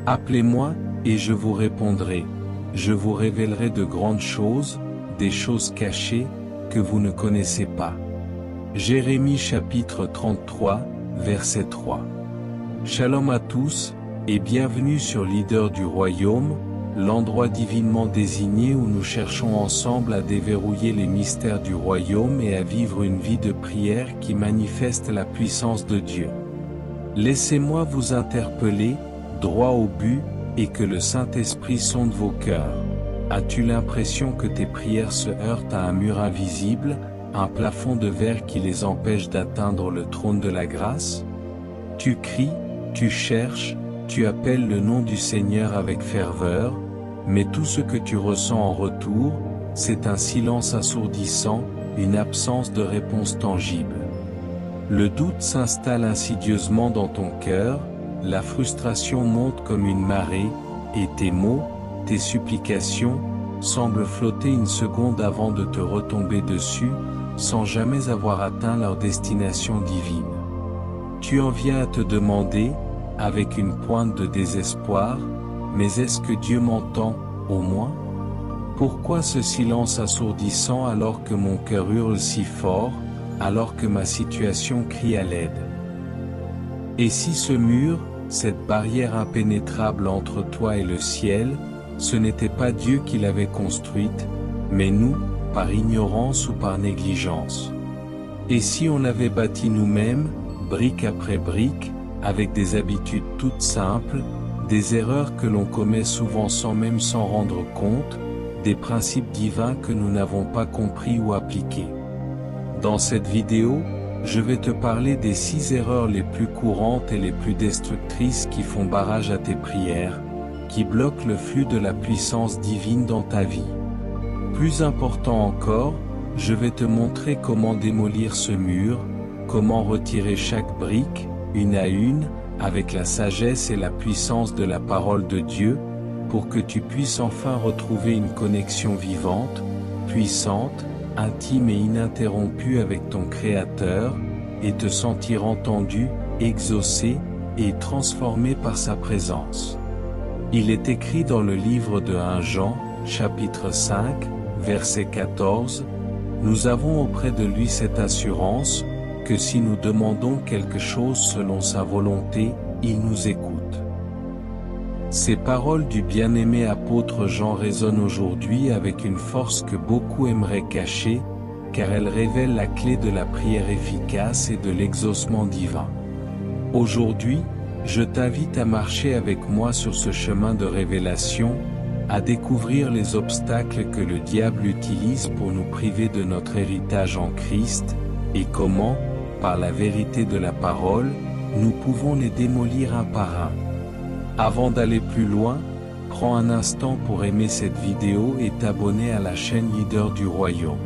Appelez-moi, et je vous répondrai. Je vous révélerai de grandes choses, des choses cachées, que vous ne connaissez pas. Jérémie chapitre 33, verset 3. Shalom à tous, et bienvenue sur Leader du Royaume, l'endroit divinement désigné où nous cherchons ensemble à déverrouiller les mystères du Royaume et à vivre une vie de prière qui manifeste la puissance de Dieu. Laissez-moi vous interpeller, droit au but, et que le Saint-Esprit sonde vos cœurs. As-tu l'impression que tes prières se heurtent à un mur invisible, un plafond de verre qui les empêche d'atteindre le trône de la grâce? Tu cries, tu cherches, tu appelles le nom du Seigneur avec ferveur, mais tout ce que tu ressens en retour, c'est un silence assourdissant, une absence de réponse tangible. Le doute s'installe insidieusement dans ton cœur, la frustration monte comme une marée, et tes mots, tes supplications, semblent flotter une seconde avant de te retomber dessus, sans jamais avoir atteint leur destination divine. Tu en viens à te demander, avec une pointe de désespoir, mais est-ce que Dieu m'entend, au moins? Pourquoi ce silence assourdissant alors que mon cœur hurle si fort, alors que ma situation crie à l'aide? Et si ce mur, cette barrière impénétrable entre toi et le ciel, ce n'était pas Dieu qui l'avait construite, mais nous, par ignorance ou par négligence? Et si on l'avait bâti nous-mêmes, brique après brique, avec des habitudes toutes simples, des erreurs que l'on commet souvent sans même s'en rendre compte, des principes divins que nous n'avons pas compris ou appliqués? Dans cette vidéo, je vais te parler des 6 erreurs les plus courantes et les plus destructrices qui font barrage à tes prières, qui bloquent le flux de la puissance divine dans ta vie. Plus important encore, je vais te montrer comment démolir ce mur, comment retirer chaque brique, une à une, avec la sagesse et la puissance de la parole de Dieu, pour que tu puisses enfin retrouver une connexion vivante, puissante, intime et ininterrompue avec ton Créateur, et te sentir entendu, exaucé, et transformé par sa présence. Il est écrit dans le livre de 1 Jean, chapitre 5, verset 14, « Nous avons auprès de lui cette assurance, que si nous demandons quelque chose selon sa volonté, il nous écoute. » Ces paroles du bien-aimé apôtre Jean résonnent aujourd'hui avec une force que beaucoup aimeraient cacher, car elles révèlent la clé de la prière efficace et de l'exaucement divin. Aujourd'hui, je t'invite à marcher avec moi sur ce chemin de révélation, à découvrir les obstacles que le diable utilise pour nous priver de notre héritage en Christ, et comment, par la vérité de la parole, nous pouvons les démolir un par un. Avant d'aller plus loin, prends un instant pour aimer cette vidéo et t'abonner à la chaîne Leader du Royaume.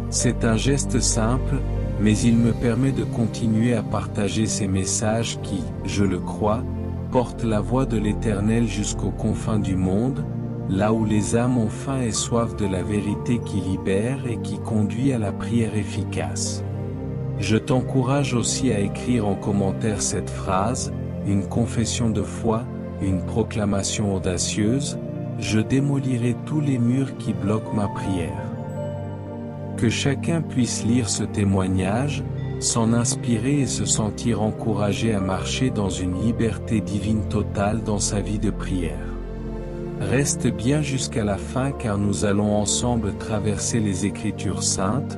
C'est un geste simple, mais il me permet de continuer à partager ces messages qui, je le crois, portent la voix de l'Éternel jusqu'aux confins du monde, là où les âmes ont faim et soif de la vérité qui libère et qui conduit à la prière efficace. Je t'encourage aussi à écrire en commentaire cette phrase, une confession de foi, une proclamation audacieuse, je démolirai tous les murs qui bloquent ma prière. Que chacun puisse lire ce témoignage, s'en inspirer et se sentir encouragé à marcher dans une liberté divine totale dans sa vie de prière. Reste bien jusqu'à la fin car nous allons ensemble traverser les Écritures saintes,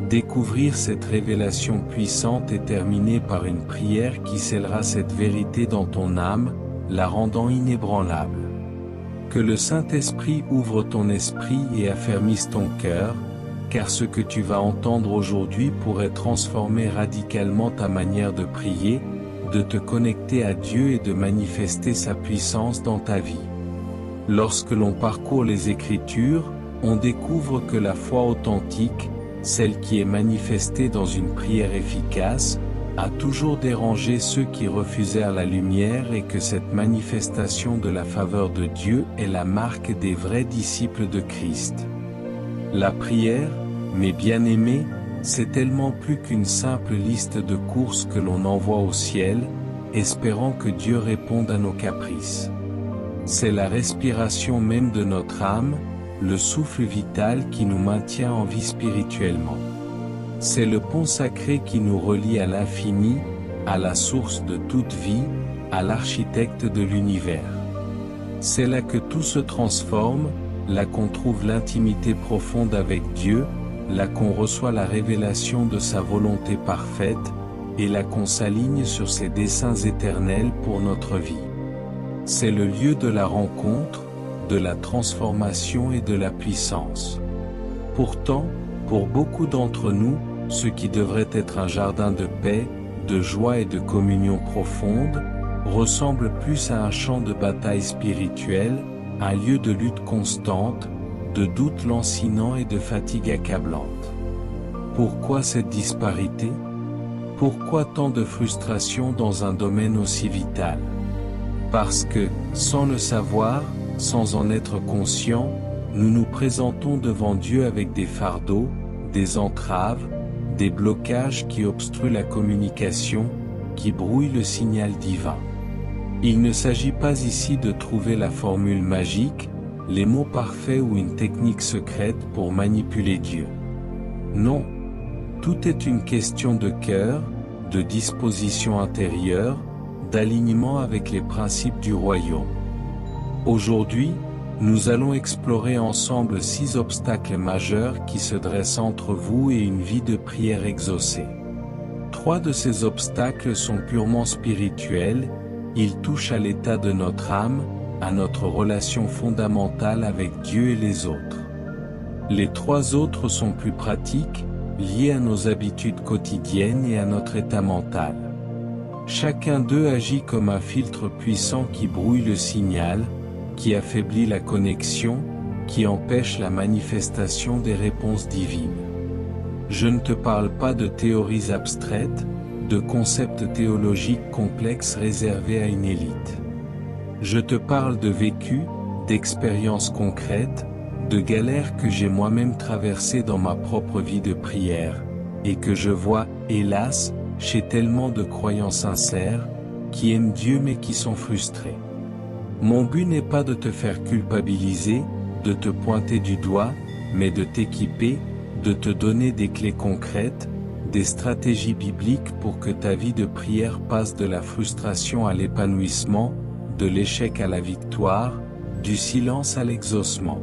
découvrir cette révélation puissante et terminer par une prière qui scellera cette vérité dans ton âme, la rendant inébranlable. Que le Saint-Esprit ouvre ton esprit et affermisse ton cœur, car ce que tu vas entendre aujourd'hui pourrait transformer radicalement ta manière de prier, de te connecter à Dieu et de manifester sa puissance dans ta vie. Lorsque l'on parcourt les Écritures, on découvre que la foi authentique, celle qui est manifestée dans une prière efficace, a toujours dérangé ceux qui refusèrent la lumière et que cette manifestation de la faveur de Dieu est la marque des vrais disciples de Christ. La prière, mes bien-aimés, c'est tellement plus qu'une simple liste de courses que l'on envoie au ciel, espérant que Dieu réponde à nos caprices. C'est la respiration même de notre âme, le souffle vital qui nous maintient en vie spirituellement. C'est le pont sacré qui nous relie à l'infini, à la source de toute vie, à l'architecte de l'univers. C'est là que tout se transforme, là qu'on trouve l'intimité profonde avec Dieu, là qu'on reçoit la révélation de sa volonté parfaite, et là qu'on s'aligne sur ses desseins éternels pour notre vie. C'est le lieu de la rencontre, de la transformation et de la puissance. Pourtant, pour beaucoup d'entre nous, ce qui devrait être un jardin de paix, de joie et de communion profonde, ressemble plus à un champ de bataille spirituelle, un lieu de lutte constante, de doute lancinant et de fatigue accablante. Pourquoi cette disparité? Pourquoi tant de frustration dans un domaine aussi vital? Parce que, sans le savoir, sans en être conscient, nous nous présentons devant Dieu avec des fardeaux, des entraves, des blocages qui obstruent la communication, qui brouillent le signal divin. Il ne s'agit pas ici de trouver la formule magique, les mots parfaits ou une technique secrète pour manipuler Dieu. Non. Tout est une question de cœur, de disposition intérieure, d'alignement avec les principes du royaume. Aujourd'hui, nous allons explorer ensemble 6 obstacles majeurs qui se dressent entre vous et une vie de prière exaucée. 3 de ces obstacles sont purement spirituels, ils touchent à l'état de notre âme, à notre relation fondamentale avec Dieu et les autres. Les 3 autres sont plus pratiques, liés à nos habitudes quotidiennes et à notre état mental. Chacun d'eux agit comme un filtre puissant qui brouille le signal, qui affaiblit la connexion, qui empêche la manifestation des réponses divines. Je ne te parle pas de théories abstraites, de concepts théologiques complexes réservés à une élite. Je te parle de vécu, d'expériences concrètes, de galères que j'ai moi-même traversées dans ma propre vie de prière, et que je vois, hélas, chez tellement de croyants sincères, qui aiment Dieu mais qui sont frustrés. Mon but n'est pas de te faire culpabiliser, de te pointer du doigt, mais de t'équiper, de te donner des clés concrètes, des stratégies bibliques pour que ta vie de prière passe de la frustration à l'épanouissement, de l'échec à la victoire, du silence à l'exaucement.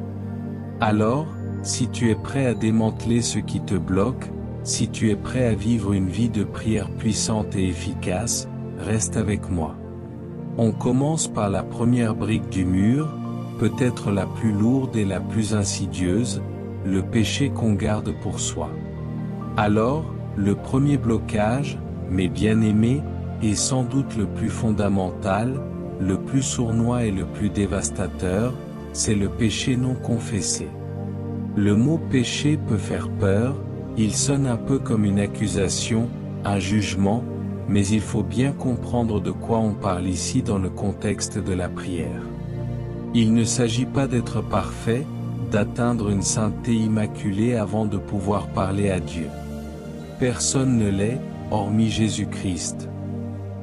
Alors, si tu es prêt à démanteler ce qui te bloque, si tu es prêt à vivre une vie de prière puissante et efficace, reste avec moi. On commence par la première brique du mur, peut-être la plus lourde et la plus insidieuse, le péché qu'on garde pour soi. Alors, le premier blocage, mes bien-aimés, est sans doute le plus fondamental, le plus sournois et le plus dévastateur, c'est le péché non confessé. Le mot péché peut faire peur, il sonne un peu comme une accusation, un jugement, mais il faut bien comprendre de quoi on parle ici dans le contexte de la prière. Il ne s'agit pas d'être parfait, d'atteindre une sainteté immaculée avant de pouvoir parler à Dieu. Personne ne l'est, hormis Jésus-Christ.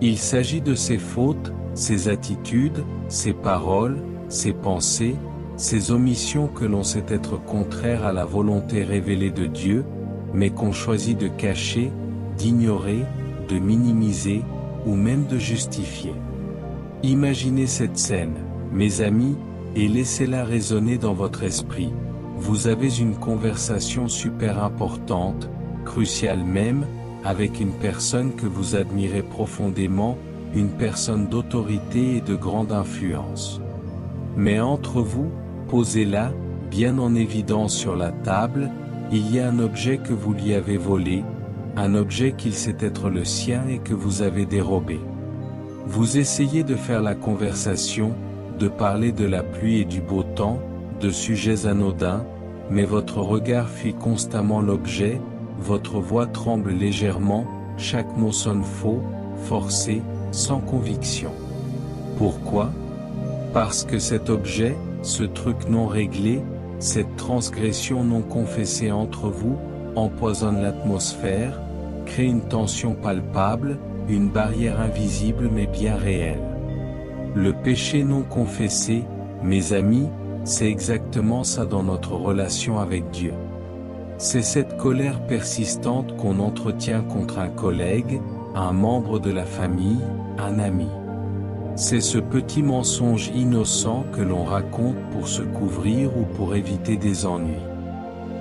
Il s'agit de ses fautes, ses attitudes, ses paroles, ses pensées, ses omissions que l'on sait être contraires à la volonté révélée de Dieu, mais qu'on choisit de cacher, d'ignorer, de minimiser, ou même de justifier. Imaginez cette scène, mes amis, et laissez-la résonner dans votre esprit. Vous avez une conversation super importante, cruciale même, avec une personne que vous admirez profondément, une personne d'autorité et de grande influence. Mais entre vous, posez-la, bien en évidence sur la table, il y a un objet que vous lui avez volé, un objet qu'il sait être le sien et que vous avez dérobé. Vous essayez de faire la conversation, de parler de la pluie et du beau temps, de sujets anodins, mais votre regard fuit constamment l'objet, votre voix tremble légèrement, chaque mot sonne faux, forcé, sans conviction. Pourquoi? Parce que cet objet, ce truc non réglé, cette transgression non confessée entre vous, empoisonne l'atmosphère, crée une tension palpable, une barrière invisible mais bien réelle. Le péché non confessé, mes amis, c'est exactement ça dans notre relation avec Dieu. C'est cette colère persistante qu'on entretient contre un collègue, un membre de la famille, un ami. C'est ce petit mensonge innocent que l'on raconte pour se couvrir ou pour éviter des ennuis.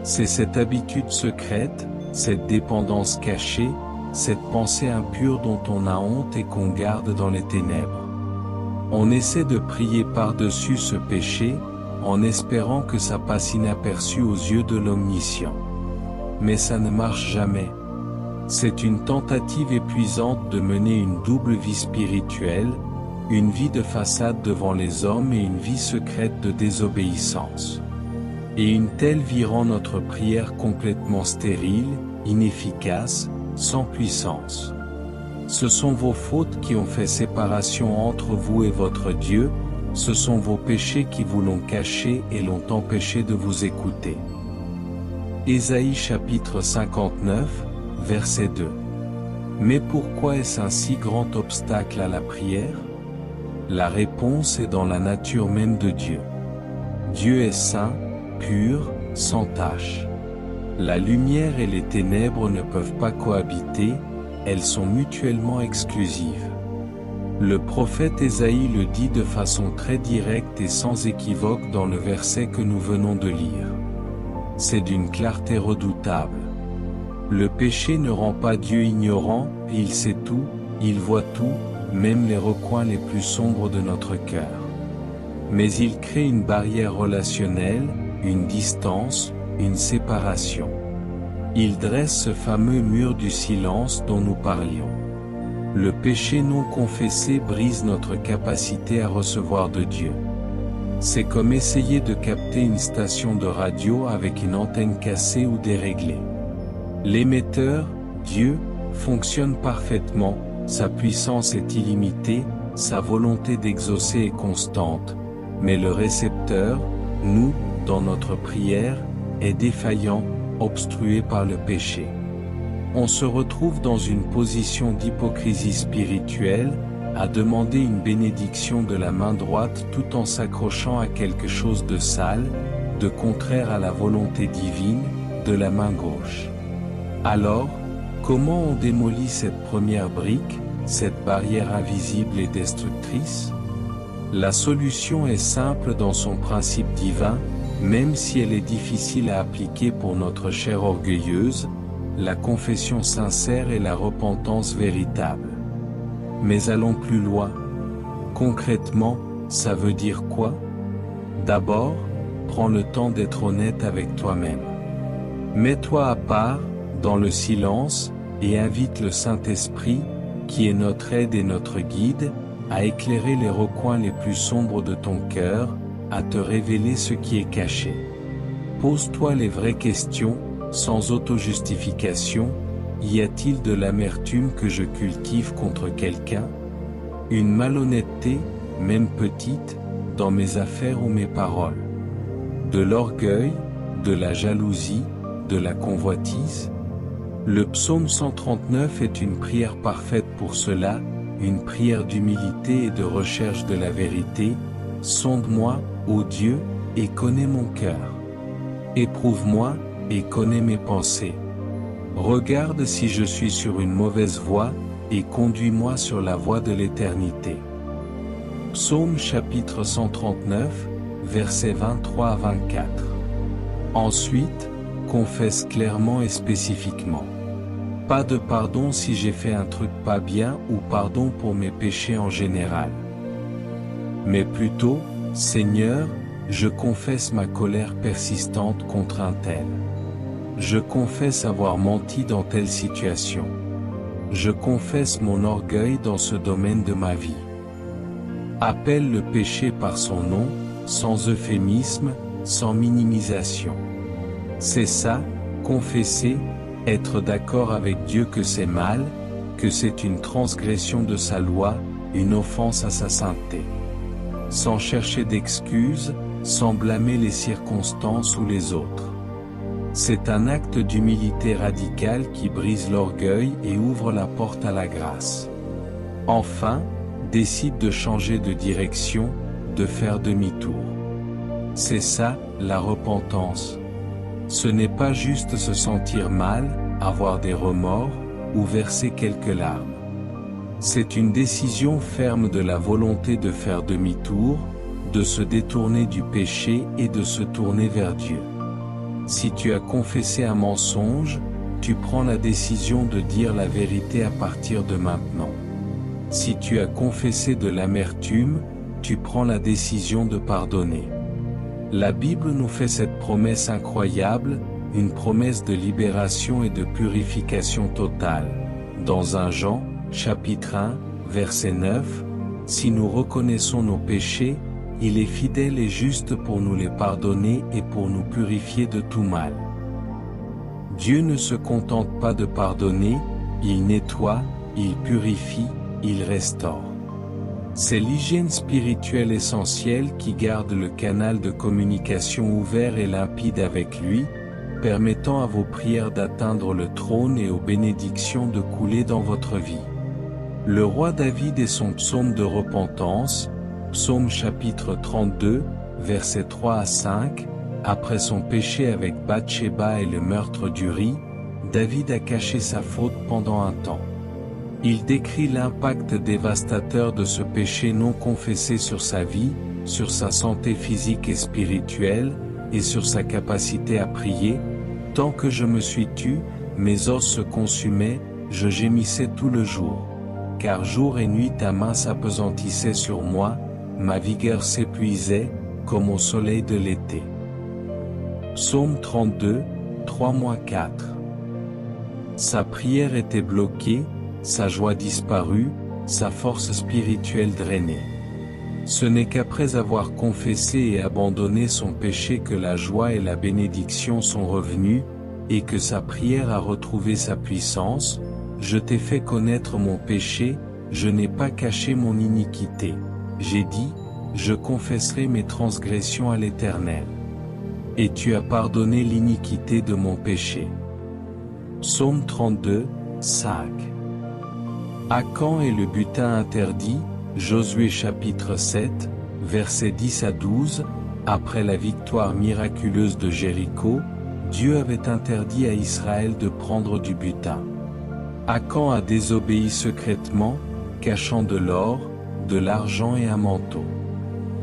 C'est cette habitude secrète, cette dépendance cachée, cette pensée impure dont on a honte et qu'on garde dans les ténèbres. On essaie de prier par-dessus ce péché, en espérant que ça passe inaperçu aux yeux de l'Omniscient. Mais ça ne marche jamais. C'est une tentative épuisante de mener une double vie spirituelle, une vie de façade devant les hommes et une vie secrète de désobéissance. Et une telle vie rend notre prière complètement stérile, inefficace, sans puissance. Ce sont vos fautes qui ont fait séparation entre vous et votre Dieu, ce sont vos péchés qui vous l'ont caché et l'ont empêché de vous écouter. Ésaïe chapitre 59, verset 2. Mais pourquoi est-ce un si grand obstacle à la prière? La réponse est dans la nature même de Dieu. Dieu est saint, pur, sans tache. La lumière et les ténèbres ne peuvent pas cohabiter, elles sont mutuellement exclusives. Le prophète Ésaïe le dit de façon très directe et sans équivoque dans le verset que nous venons de lire. C'est d'une clarté redoutable. Le péché ne rend pas Dieu ignorant, il sait tout, il voit tout, même les recoins les plus sombres de notre cœur. Mais il crée une barrière relationnelle, une distance, une séparation. Il dresse ce fameux mur du silence dont nous parlions. Le péché non confessé brise notre capacité à recevoir de Dieu. C'est comme essayer de capter une station de radio avec une antenne cassée ou déréglée. L'émetteur, Dieu, fonctionne parfaitement, sa puissance est illimitée, sa volonté d'exaucer est constante, mais le récepteur, nous, dans notre prière, est défaillant, obstrué par le péché. On se retrouve dans une position d'hypocrisie spirituelle, à demander une bénédiction de la main droite tout en s'accrochant à quelque chose de sale, de contraire à la volonté divine, de la main gauche. Alors, comment on démolit cette première brique, cette barrière invisible et destructrice? La solution est simple dans son principe divin, même si elle est difficile à appliquer pour notre chair orgueilleuse, la confession sincère et la repentance véritable. Mais allons plus loin. Concrètement, ça veut dire quoi? D'abord, prends le temps d'être honnête avec toi-même. Mets-toi à part, dans le silence, et invite le Saint-Esprit, qui est notre aide et notre guide, à éclairer les recoins les plus sombres de ton cœur, à te révéler ce qui est caché. Pose-toi les vraies questions, sans auto-justification. Y a-t-il de l'amertume que je cultive contre quelqu'un? Une malhonnêteté, même petite, dans mes affaires ou mes paroles? De l'orgueil, de la jalousie, de la convoitise? Le psaume 139 est une prière parfaite pour cela, une prière d'humilité et de recherche de la vérité. Sonde-moi, ô Dieu, et connais mon cœur. Éprouve-moi, et connais mes pensées. Regarde si je suis sur une mauvaise voie, et conduis-moi sur la voie de l'éternité. Psaume chapitre 139, versets 23 à 24. Ensuite, confesse clairement et spécifiquement. Pas de pardon si j'ai fait un truc pas bien ou pardon pour mes péchés en général. Mais plutôt, Seigneur, je confesse ma colère persistante contre un tel. Je confesse avoir menti dans telle situation. Je confesse mon orgueil dans ce domaine de ma vie. Appelle le péché par son nom, sans euphémisme, sans minimisation. C'est ça, confesser, être d'accord avec Dieu que c'est mal, que c'est une transgression de sa loi, une offense à sa sainteté. Sans chercher d'excuses, sans blâmer les circonstances ou les autres. C'est un acte d'humilité radicale qui brise l'orgueil et ouvre la porte à la grâce. Enfin, décide de changer de direction, de faire demi-tour. C'est ça, la repentance. Ce n'est pas juste se sentir mal, avoir des remords, ou verser quelques larmes. C'est une décision ferme de la volonté de faire demi-tour, de se détourner du péché et de se tourner vers Dieu. Si tu as confessé un mensonge, tu prends la décision de dire la vérité à partir de maintenant. Si tu as confessé de l'amertume, tu prends la décision de pardonner. La Bible nous fait cette promesse incroyable, une promesse de libération et de purification totale. Dans 1 Jean, chapitre 1, verset 9, « Si nous reconnaissons nos péchés, il est fidèle et juste pour nous les pardonner et pour nous purifier de tout mal. » Dieu ne se contente pas de pardonner, il nettoie, il purifie, il restaure. C'est l'hygiène spirituelle essentielle qui garde le canal de communication ouvert et limpide avec lui, permettant à vos prières d'atteindre le trône et aux bénédictions de couler dans votre vie. Le roi David et son psaume de repentance, psaume chapitre 32, versets 3 à 5, après son péché avec Bathsheba et le meurtre d'Uri, David a caché sa faute pendant un temps. Il décrit l'impact dévastateur de ce péché non confessé sur sa vie, sur sa santé physique et spirituelle, et sur sa capacité à prier. « Tant que je me suis tu, mes os se consumaient, je gémissais tout le jour. Car jour et nuit ta main s'appesantissait sur moi, ma vigueur s'épuisait, comme au soleil de l'été. » Psaume 32, 3-4. Sa prière était bloquée, sa joie disparue, sa force spirituelle drainée. Ce n'est qu'après avoir confessé et abandonné son péché que la joie et la bénédiction sont revenues, et que sa prière a retrouvé sa puissance. « Je t'ai fait connaître mon péché, je n'ai pas caché mon iniquité. J'ai dit, je confesserai mes transgressions à l'Éternel. Et tu as pardonné l'iniquité de mon péché. » Psaume 32, 5. À quand est le butin interdit? Josué chapitre 7, versets 10 à 12, après la victoire miraculeuse de Jéricho, Dieu avait interdit à Israël de prendre du butin. Akan a désobéi secrètement, cachant de l'or, de l'argent et un manteau.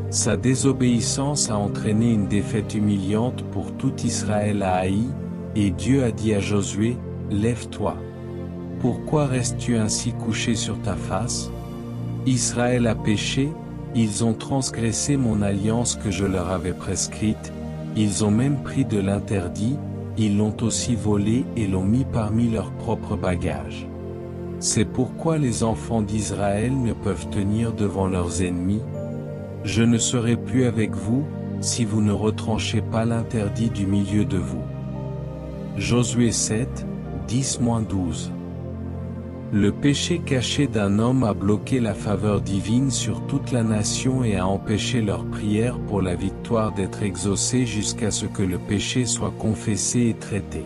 Sa désobéissance a entraîné une défaite humiliante pour tout Israël à Haï, et Dieu a dit à Josué, « Lève-toi. Pourquoi restes-tu ainsi couché sur ta face? Israël a péché, ils ont transgressé mon alliance que je leur avais prescrite, ils ont même pris de l'interdit, ils l'ont aussi volé et l'ont mis parmi leurs propres bagages. C'est pourquoi les enfants d'Israël ne peuvent tenir devant leurs ennemis. Je ne serai plus avec vous, si vous ne retranchez pas l'interdit du milieu de vous. » Josué 7, 10-12. Le péché caché d'un homme a bloqué la faveur divine sur toute la nation et a empêché leur prière pour la victoire d'être exaucée jusqu'à ce que le péché soit confessé et traité.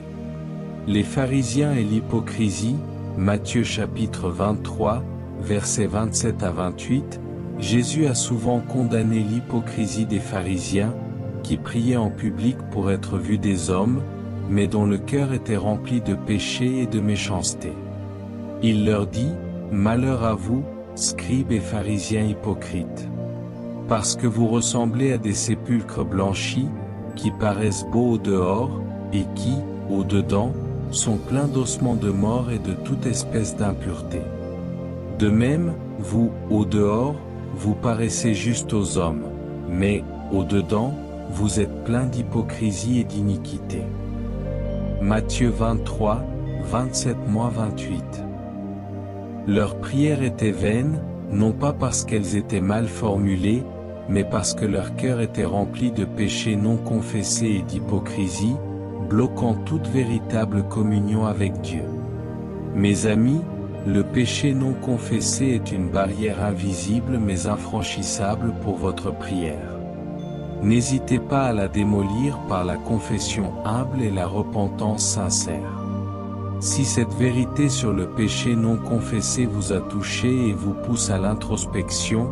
Les pharisiens et l'hypocrisie, Matthieu chapitre 23, versets 27 à 28, Jésus a souvent condamné l'hypocrisie des pharisiens, qui priaient en public pour être vus des hommes, mais dont le cœur était rempli de péché et de méchanceté. Il leur dit, « Malheur à vous, scribes et pharisiens hypocrites! Parce que vous ressemblez à des sépulcres blanchis, qui paraissent beaux au dehors, et qui, au dedans, sont pleins d'ossements de mort et de toute espèce d'impureté. De même, vous, au dehors, vous paraissez juste aux hommes, mais, au dedans, vous êtes pleins d'hypocrisie et d'iniquité. » Matthieu 23, 27-28. Leurs prières étaient vaines, non pas parce qu'elles étaient mal formulées, mais parce que leur cœur était rempli de péchés non confessés et d'hypocrisie, bloquant toute véritable communion avec Dieu. Mes amis, le péché non confessé est une barrière invisible mais infranchissable pour votre prière. N'hésitez pas à la démolir par la confession humble et la repentance sincère. Si cette vérité sur le péché non confessé vous a touché et vous pousse à l'introspection,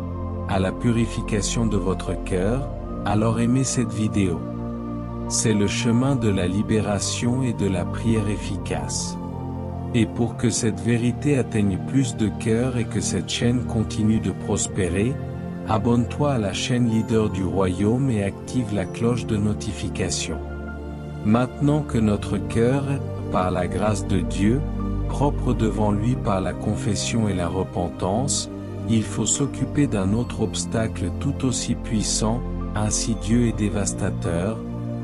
à la purification de votre cœur, alors aimez cette vidéo. C'est le chemin de la libération et de la prière efficace. Et pour que cette vérité atteigne plus de cœurs et que cette chaîne continue de prospérer, abonne-toi à la chaîne Leader du Royaume et active la cloche de notification. Maintenant que notre cœur, par la grâce de Dieu, propre devant lui par la confession et la repentance, il faut s'occuper d'un autre obstacle tout aussi puissant, insidieux et dévastateur,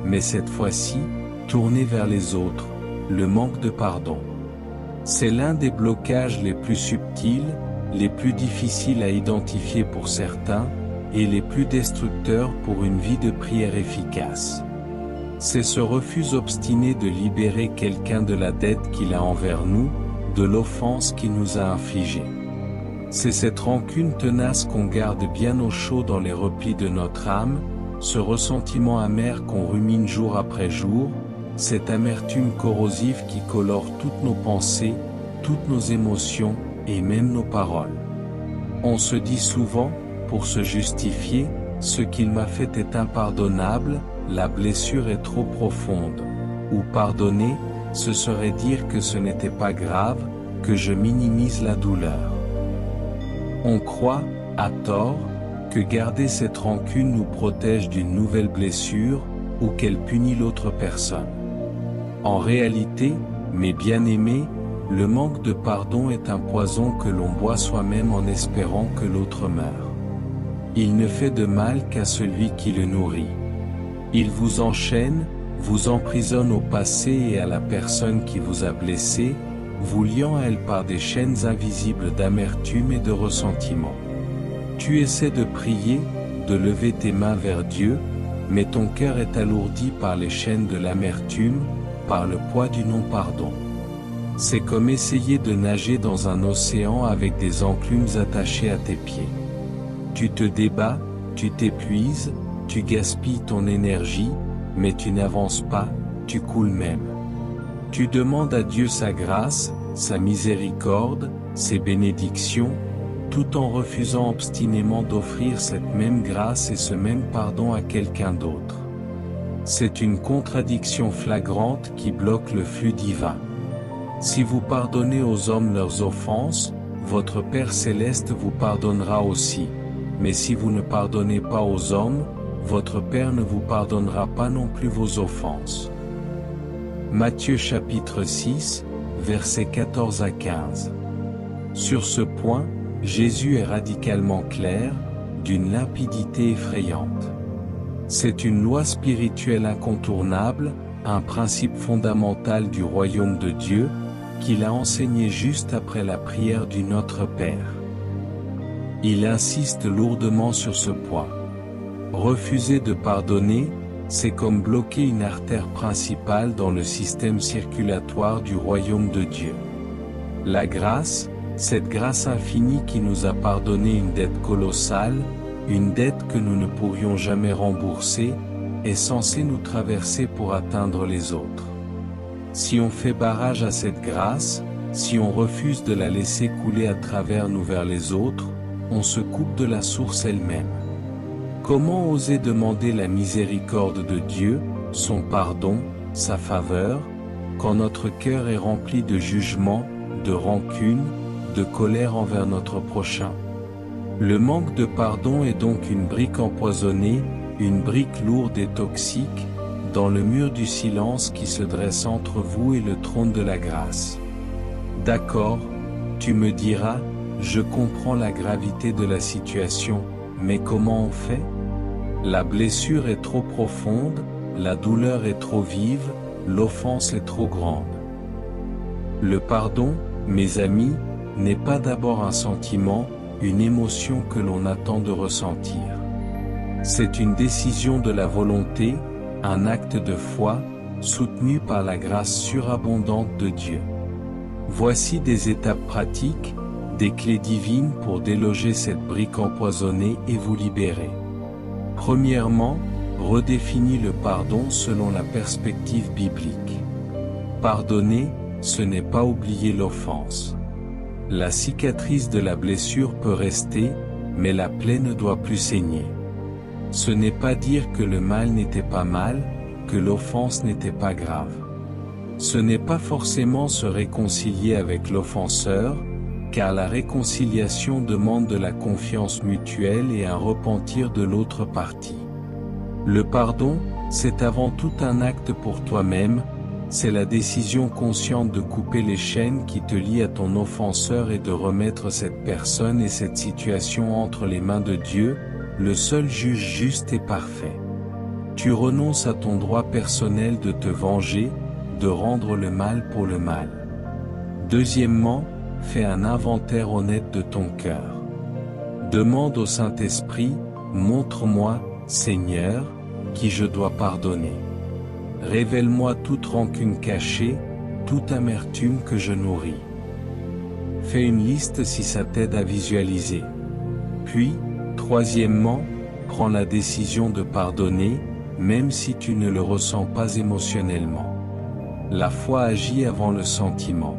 mais cette fois-ci, tourné vers les autres, le manque de pardon. C'est l'un des blocages les plus subtils, les plus difficiles à identifier pour certains, et les plus destructeurs pour une vie de prière efficace. C'est ce refus obstiné de libérer quelqu'un de la dette qu'il a envers nous, de l'offense qu'il nous a infligée. C'est cette rancune tenace qu'on garde bien au chaud dans les replis de notre âme, ce ressentiment amer qu'on rumine jour après jour, cette amertume corrosive qui colore toutes nos pensées, toutes nos émotions, et même nos paroles. On se dit souvent, pour se justifier, ce qu'il m'a fait est impardonnable, la blessure est trop profonde. Ou pardonner, ce serait dire que ce n'était pas grave, que je minimise la douleur. On croit, à tort, que garder cette rancune nous protège d'une nouvelle blessure, ou qu'elle punit l'autre personne. En réalité, mes bien-aimés, le manque de pardon est un poison que l'on boit soi-même en espérant que l'autre meure. Il ne fait de mal qu'à celui qui le nourrit. Il vous enchaîne, vous emprisonne au passé et à la personne qui vous a blessé, vous liant à elle par des chaînes invisibles d'amertume et de ressentiment. Tu essaies de prier, de lever tes mains vers Dieu, mais ton cœur est alourdi par les chaînes de l'amertume, par le poids du non-pardon. C'est comme essayer de nager dans un océan avec des enclumes attachées à tes pieds. Tu te débats, tu t'épuises, tu gaspilles ton énergie, mais tu n'avances pas, tu coules même. Tu demandes à Dieu sa grâce, sa miséricorde, ses bénédictions, tout en refusant obstinément d'offrir cette même grâce et ce même pardon à quelqu'un d'autre. C'est une contradiction flagrante qui bloque le flux divin. Si vous pardonnez aux hommes leurs offenses, votre Père céleste vous pardonnera aussi. Mais si vous ne pardonnez pas aux hommes, votre Père ne vous pardonnera pas non plus vos offenses. Matthieu chapitre 6, versets 14 à 15. Sur ce point, Jésus est radicalement clair, d'une limpidité effrayante. C'est une loi spirituelle incontournable, un principe fondamental du royaume de Dieu, qu'il a enseigné juste après la prière du Notre Père. Il insiste lourdement sur ce point. Refuser de pardonner, c'est comme bloquer une artère principale dans le système circulatoire du royaume de Dieu. La grâce, cette grâce infinie qui nous a pardonné une dette colossale, une dette que nous ne pourrions jamais rembourser, est censée nous traverser pour atteindre les autres. Si on fait barrage à cette grâce, si on refuse de la laisser couler à travers nous vers les autres, on se coupe de la source elle-même. Comment oser demander la miséricorde de Dieu, son pardon, sa faveur, quand notre cœur est rempli de jugement, de rancune, de colère envers notre prochain? Le manque de pardon est donc une brique empoisonnée, une brique lourde et toxique, dans le mur du silence qui se dresse entre vous et le trône de la grâce. D'accord, tu me diras, je comprends la gravité de la situation, mais comment on fait? La blessure est trop profonde, la douleur est trop vive, l'offense est trop grande. Le pardon, mes amis, n'est pas d'abord un sentiment, une émotion que l'on attend de ressentir. C'est une décision de la volonté, un acte de foi, soutenu par la grâce surabondante de Dieu. Voici des étapes pratiques, des clés divines pour déloger cette brique empoisonnée et vous libérer. Premièrement, redéfinis le pardon selon la perspective biblique. Pardonner, ce n'est pas oublier l'offense. La cicatrice de la blessure peut rester, mais la plaie ne doit plus saigner. Ce n'est pas dire que le mal n'était pas mal, que l'offense n'était pas grave. Ce n'est pas forcément se réconcilier avec l'offenseur, car la réconciliation demande de la confiance mutuelle et un repentir de l'autre partie. Le pardon, c'est avant tout un acte pour toi-même, c'est la décision consciente de couper les chaînes qui te lient à ton offenseur et de remettre cette personne et cette situation entre les mains de Dieu, le seul juge juste et parfait. Tu renonces à ton droit personnel de te venger, de rendre le mal pour le mal. Deuxièmement, fais un inventaire honnête de ton cœur. Demande au Saint-Esprit, montre-moi, Seigneur, qui je dois pardonner. Révèle-moi toute rancune cachée, toute amertume que je nourris. Fais une liste si ça t'aide à visualiser. Puis, troisièmement, prends la décision de pardonner, même si tu ne le ressens pas émotionnellement. La foi agit avant le sentiment.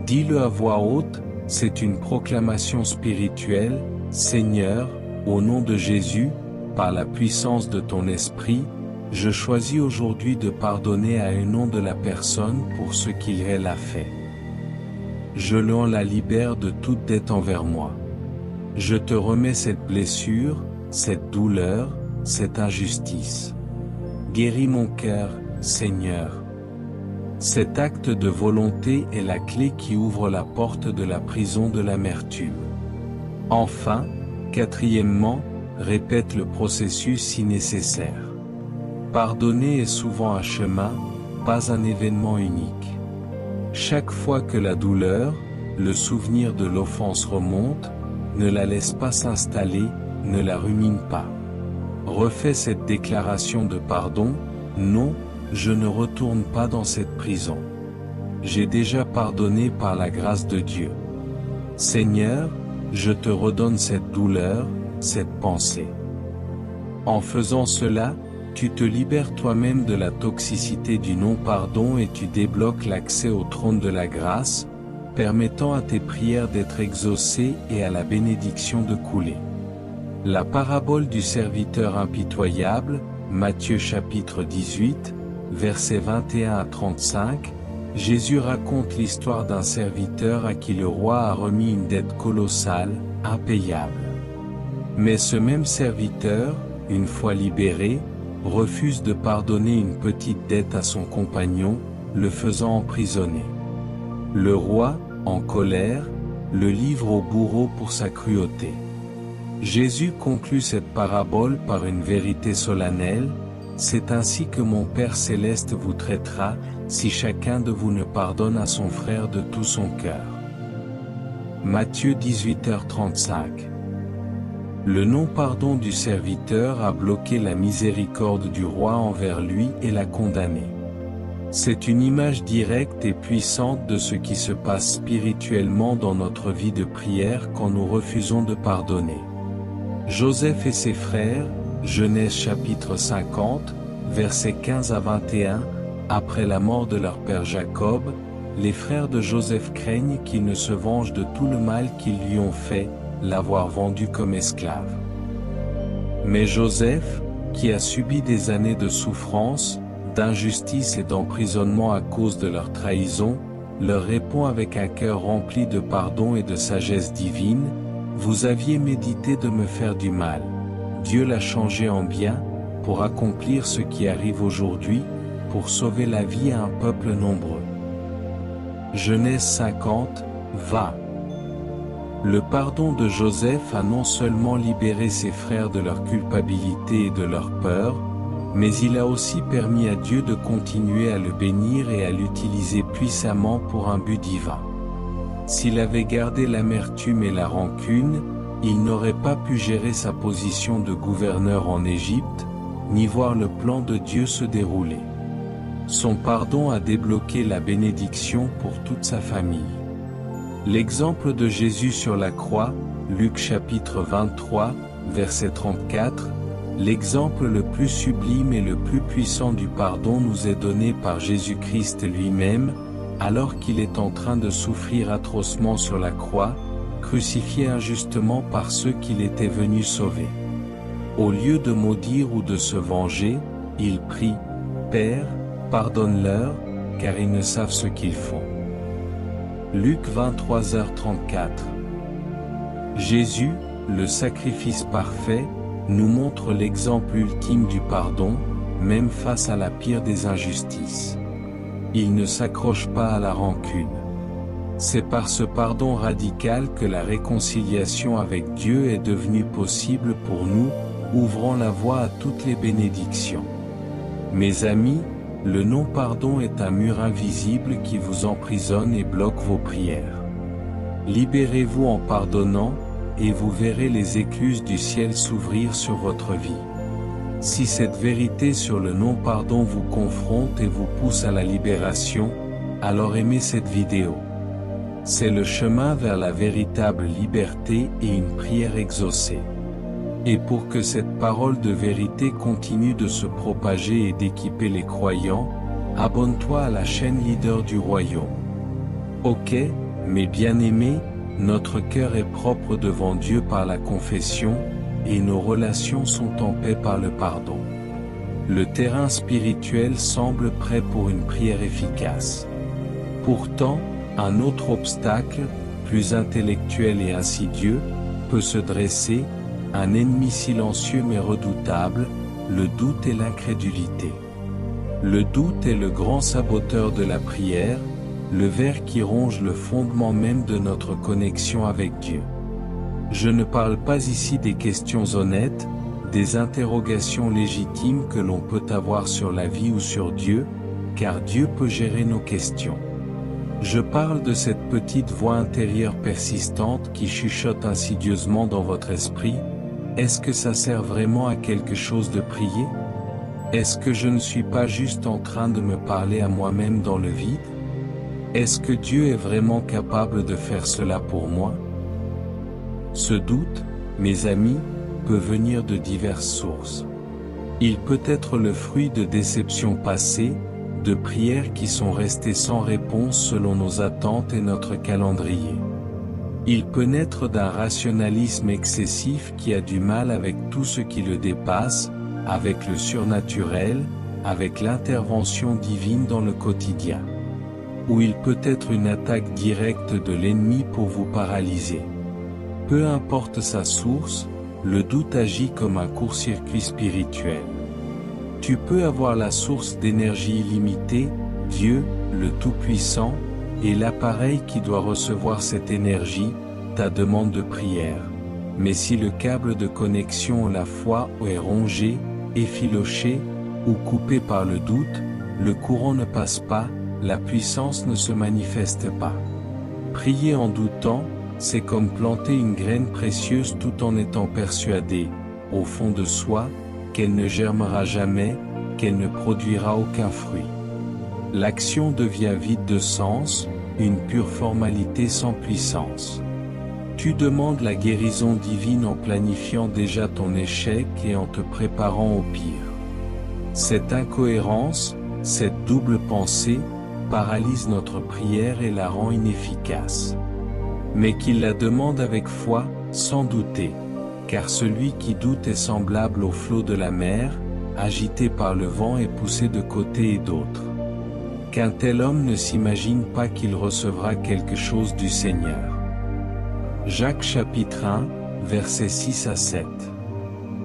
Dis-le à voix haute, c'est une proclamation spirituelle, Seigneur, au nom de Jésus, par la puissance de ton esprit, je choisis aujourd'hui de pardonner à un nom de la personne pour ce qu'il a fait. Je la libère de toute dette envers moi. Je te remets cette blessure, cette douleur, cette injustice. Guéris mon cœur, Seigneur. Cet acte de volonté est la clé qui ouvre la porte de la prison de l'amertume. Enfin, quatrièmement, répète le processus si nécessaire. Pardonner est souvent un chemin, pas un événement unique. Chaque fois que la douleur, le souvenir de l'offense remonte, ne la laisse pas s'installer, ne la rumine pas. Refais cette déclaration de pardon, non, je ne retourne pas dans cette prison. J'ai déjà pardonné par la grâce de Dieu. Seigneur, je te redonne cette douleur, cette pensée. En faisant cela, tu te libères toi-même de la toxicité du non-pardon et tu débloques l'accès au trône de la grâce, permettant à tes prières d'être exaucées et à la bénédiction de couler. La parabole du serviteur impitoyable, Matthieu chapitre 18, versets 21 à 35, Jésus raconte l'histoire d'un serviteur à qui le roi a remis une dette colossale, impayable. Mais ce même serviteur, une fois libéré, refuse de pardonner une petite dette à son compagnon, le faisant emprisonner. Le roi, en colère, le livre au bourreau pour sa cruauté. Jésus conclut cette parabole par une vérité solennelle, c'est ainsi que mon Père céleste vous traitera, si chacun de vous ne pardonne à son frère de tout son cœur. Matthieu 18h35. Le non-pardon du serviteur a bloqué la miséricorde du roi envers lui et l'a condamné. C'est une image directe et puissante de ce qui se passe spirituellement dans notre vie de prière quand nous refusons de pardonner. Joseph et ses frères, Genèse chapitre 50, versets 15 à 21, après la mort de leur père Jacob, les frères de Joseph craignent qu'il ne se venge de tout le mal qu'ils lui ont fait, l'avoir vendu comme esclave. Mais Joseph, qui a subi des années de souffrance, d'injustice et d'emprisonnement à cause de leur trahison, leur répond avec un cœur rempli de pardon et de sagesse divine, « Vous aviez médité de me faire du mal. Dieu l'a changé en bien, pour accomplir ce qui arrive aujourd'hui, pour sauver la vie à un peuple nombreux. » Genèse 50, va. Le pardon de Joseph a non seulement libéré ses frères de leur culpabilité et de leur peur, mais il a aussi permis à Dieu de continuer à le bénir et à l'utiliser puissamment pour un but divin. S'il avait gardé l'amertume et la rancune, il n'aurait pas pu gérer sa position de gouverneur en Égypte, ni voir le plan de Dieu se dérouler. Son pardon a débloqué la bénédiction pour toute sa famille. L'exemple de Jésus sur la croix, Luc chapitre 23, verset 34, l'exemple le plus sublime et le plus puissant du pardon nous est donné par Jésus-Christ lui-même, alors qu'il est en train de souffrir atrocement sur la croix, crucifié injustement par ceux qu'il était venu sauver. Au lieu de maudire ou de se venger, il prie, « Père, pardonne-leur, car ils ne savent ce qu'ils font. » Luc 23h34. Jésus, le sacrifice parfait, nous montre l'exemple ultime du pardon, même face à la pire des injustices. Il ne s'accroche pas à la rancune. C'est par ce pardon radical que la réconciliation avec Dieu est devenue possible pour nous, ouvrant la voie à toutes les bénédictions. Mes amis, le non-pardon est un mur invisible qui vous emprisonne et bloque vos prières. Libérez-vous en pardonnant, et vous verrez les écluses du ciel s'ouvrir sur votre vie. Si cette vérité sur le non-pardon vous confronte et vous pousse à la libération, alors aimez cette vidéo. C'est le chemin vers la véritable liberté et une prière exaucée. Et pour que cette parole de vérité continue de se propager et d'équiper les croyants, abonne-toi à la chaîne Leader du Royaume. Ok, mes bien-aimés, notre cœur est propre devant Dieu par la confession, et nos relations sont en paix par le pardon. Le terrain spirituel semble prêt pour une prière efficace. Pourtant, un autre obstacle, plus intellectuel et insidieux, peut se dresser, un ennemi silencieux mais redoutable, le doute et l'incrédulité. Le doute est le grand saboteur de la prière, le ver qui ronge le fondement même de notre connexion avec Dieu. Je ne parle pas ici des questions honnêtes, des interrogations légitimes que l'on peut avoir sur la vie ou sur Dieu, car Dieu peut gérer nos questions. Je parle de cette petite voix intérieure persistante qui chuchote insidieusement dans votre esprit. Est-ce que ça sert vraiment à quelque chose de prier? Est-ce que je ne suis pas juste en train de me parler à moi-même dans le vide? Est-ce que Dieu est vraiment capable de faire cela pour moi? Ce doute, mes amis, peut venir de diverses sources. Il peut être le fruit de déceptions passées, de prières qui sont restées sans réponse selon nos attentes et notre calendrier. Il peut naître d'un rationalisme excessif qui a du mal avec tout ce qui le dépasse, avec le surnaturel, avec l'intervention divine dans le quotidien. Ou il peut être une attaque directe de l'ennemi pour vous paralyser. Peu importe sa source, le doute agit comme un court-circuit spirituel. Tu peux avoir la source d'énergie illimitée, Dieu, le Tout-Puissant, et l'appareil qui doit recevoir cette énergie, ta demande de prière. Mais si le câble de connexion ou la foi est rongé, effiloché, ou coupé par le doute, le courant ne passe pas, la puissance ne se manifeste pas. Prier en doutant, c'est comme planter une graine précieuse tout en étant persuadé, au fond de soi, qu'elle ne germera jamais, qu'elle ne produira aucun fruit. L'action devient vide de sens, une pure formalité sans puissance. Tu demandes la guérison divine en planifiant déjà ton échec et en te préparant au pire. Cette incohérence, cette double pensée, paralyse notre prière et la rend inefficace. Mais qu'il la demande avec foi, sans douter, car celui qui doute est semblable au flot de la mer, agité par le vent et poussé de côté et d'autre. Qu'un tel homme ne s'imagine pas qu'il recevra quelque chose du Seigneur. Jacques chapitre 1, versets 6 à 7.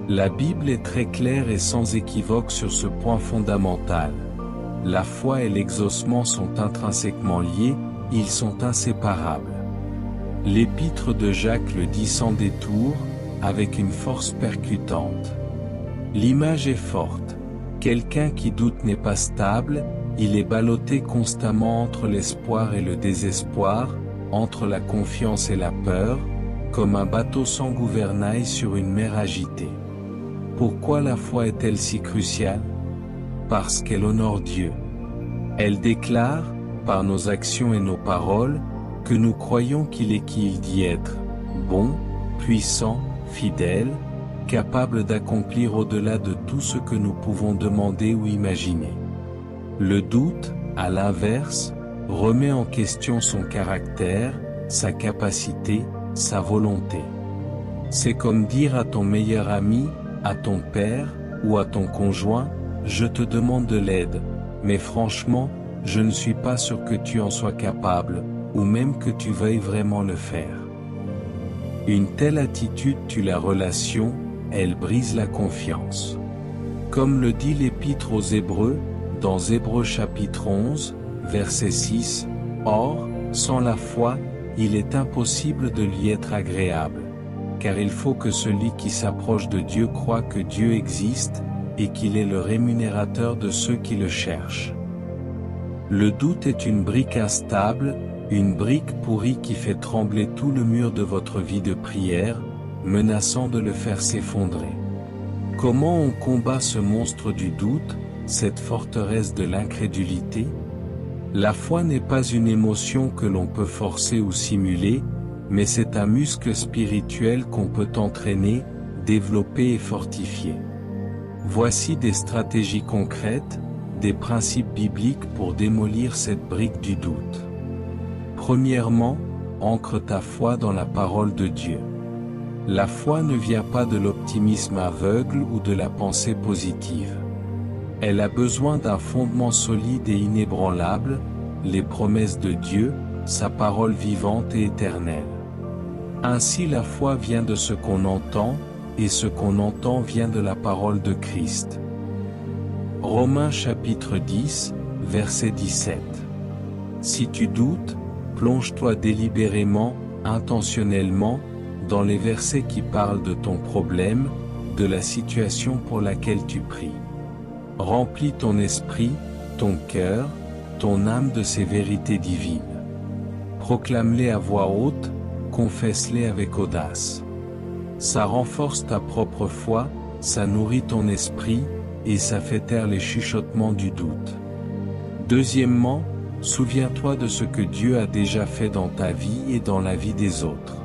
La Bible est très claire et sans équivoque sur ce point fondamental. La foi et l'exaucement sont intrinsèquement liés, ils sont inséparables. L'épître de Jacques le dit sans détour, avec une force percutante. L'image est forte. Quelqu'un qui doute n'est pas stable, il est ballotté constamment entre l'espoir et le désespoir, entre la confiance et la peur, comme un bateau sans gouvernail sur une mer agitée. Pourquoi la foi est-elle si cruciale? Parce qu'elle honore Dieu. Elle déclare, par nos actions et nos paroles, que nous croyons qu'il est qui il dit être, bon, puissant, fidèle, capable d'accomplir au-delà de tout ce que nous pouvons demander ou imaginer. Le doute, à l'inverse, remet en question son caractère, sa capacité, sa volonté. C'est comme dire à ton meilleur ami, à ton père, ou à ton conjoint, je te demande de l'aide, mais franchement, je ne suis pas sûr que tu en sois capable, ou même que tu veuilles vraiment le faire. Une telle attitude tue la relation, elle brise la confiance. Comme le dit l'Épître aux Hébreux, dans Hébreux chapitre 11, verset 6, « Or, sans la foi, il est impossible de lui être agréable, car il faut que celui qui s'approche de Dieu croie que Dieu existe, et qu'il est le rémunérateur de ceux qui le cherchent. » Le doute est une brique instable, une brique pourrie qui fait trembler tout le mur de votre vie de prière, menaçant de le faire s'effondrer. Comment on combat ce monstre du doute, cette forteresse de l'incrédulité? La foi n'est pas une émotion que l'on peut forcer ou simuler, mais c'est un muscle spirituel qu'on peut entraîner, développer et fortifier. Voici des stratégies concrètes, des principes bibliques pour démolir cette brique du doute. Premièrement, ancre ta foi dans la parole de Dieu. La foi ne vient pas de l'optimisme aveugle ou de la pensée positive. Elle a besoin d'un fondement solide et inébranlable, les promesses de Dieu, sa parole vivante et éternelle. Ainsi la foi vient de ce qu'on entend, et ce qu'on entend vient de la parole de Christ. Romains chapitre 10, verset 17. Si tu doutes, plonge-toi délibérément, intentionnellement, dans les versets qui parlent de ton problème, de la situation pour laquelle tu pries. Remplis ton esprit, ton cœur, ton âme de ces vérités divines. Proclame-les à voix haute, confesse-les avec audace. Ça renforce ta propre foi, ça nourrit ton esprit, et ça fait taire les chuchotements du doute. Deuxièmement, souviens-toi de ce que Dieu a déjà fait dans ta vie et dans la vie des autres.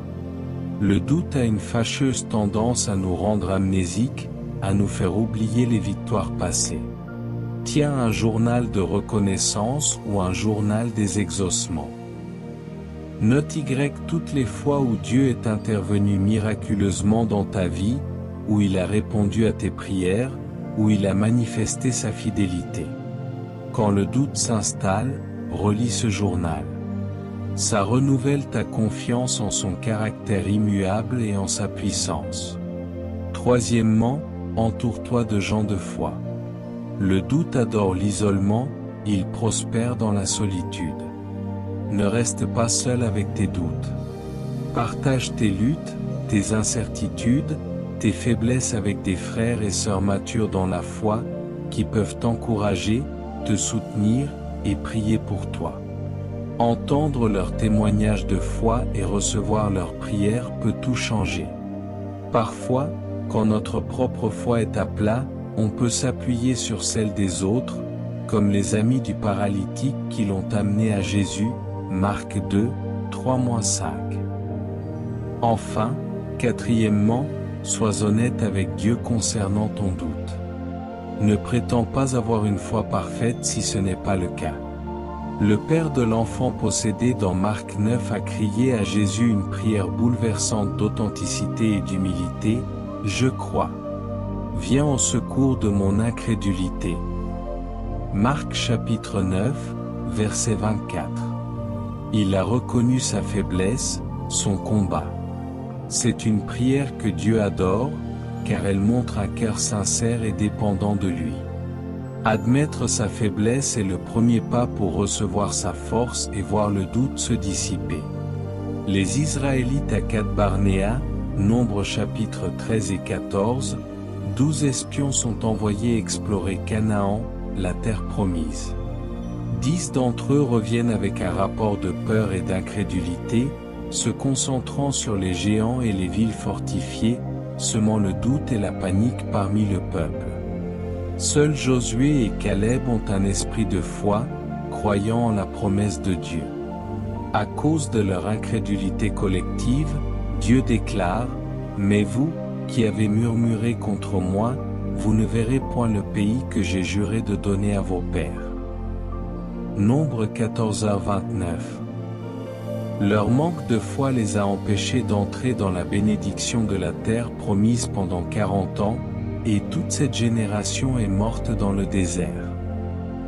Le doute a une fâcheuse tendance à nous rendre amnésiques, à nous faire oublier les victoires passées. Tiens un journal de reconnaissance ou un journal des exaucements. Note toutes les fois où Dieu est intervenu miraculeusement dans ta vie, où il a répondu à tes prières, où il a manifesté sa fidélité. Quand le doute s'installe, relis ce journal. Ça renouvelle ta confiance en son caractère immuable et en sa puissance. Troisièmement, entoure-toi de gens de foi. Le doute adore l'isolement, il prospère dans la solitude. Ne reste pas seul avec tes doutes. Partage tes luttes, tes incertitudes, tes faiblesses avec des frères et sœurs matures dans la foi, qui peuvent t'encourager, te soutenir, et prier pour toi. Entendre leurs témoignages de foi et recevoir leurs prières peut tout changer. Parfois, quand notre propre foi est à plat, on peut s'appuyer sur celle des autres, comme les amis du paralytique qui l'ont amené à Jésus, Marc 2, 3-5. Enfin, quatrièmement, sois honnête avec Dieu concernant ton doute. Ne prétends pas avoir une foi parfaite si ce n'est pas le cas. Le père de l'enfant possédé dans Marc 9 a crié à Jésus une prière bouleversante d'authenticité et d'humilité, « Je crois. Viens au secours de mon incrédulité. » Marc chapitre 9, verset 24. Il a reconnu sa faiblesse, son combat. C'est une prière que Dieu adore, car elle montre un cœur sincère et dépendant de lui. Admettre sa faiblesse est le premier pas pour recevoir sa force et voir le doute se dissiper. Les Israélites à Kad-Barnéa, Nombre chapitres 13 et 14, 12 espions sont envoyés explorer Canaan, la terre promise. 10 d'entre eux reviennent avec un rapport de peur et d'incrédulité, se concentrant sur les géants et les villes fortifiées, semant le doute et la panique parmi le peuple. Seuls Josué et Caleb ont un esprit de foi, croyant en la promesse de Dieu. À cause de leur incrédulité collective, Dieu déclare, « Mais vous, qui avez murmuré contre moi, vous ne verrez point le pays que j'ai juré de donner à vos pères. » Nombre 14h29. Leur manque de foi les a empêchés d'entrer dans la bénédiction de la terre promise pendant 40 ans, et toute cette génération est morte dans le désert.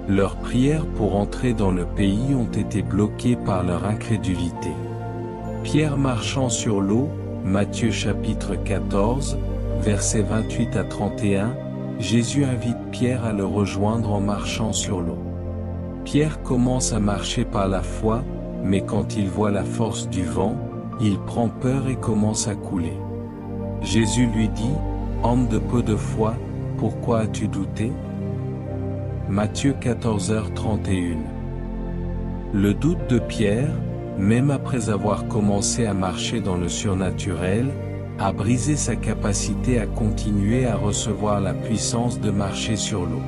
Leurs prières pour entrer dans le pays ont été bloquées par leur incrédulité. Pierre marchant sur l'eau, Matthieu chapitre 14, versets 28 à 31, Jésus invite Pierre à le rejoindre en marchant sur l'eau. Pierre commence à marcher par la foi, mais quand il voit la force du vent, il prend peur et commence à couler. Jésus lui dit, « Homme de peu de foi, pourquoi as-tu douté ?» Matthieu 14h31. Le doute de Pierre, même après avoir commencé à marcher dans le surnaturel, a brisé sa capacité à continuer à recevoir la puissance de marcher sur l'eau.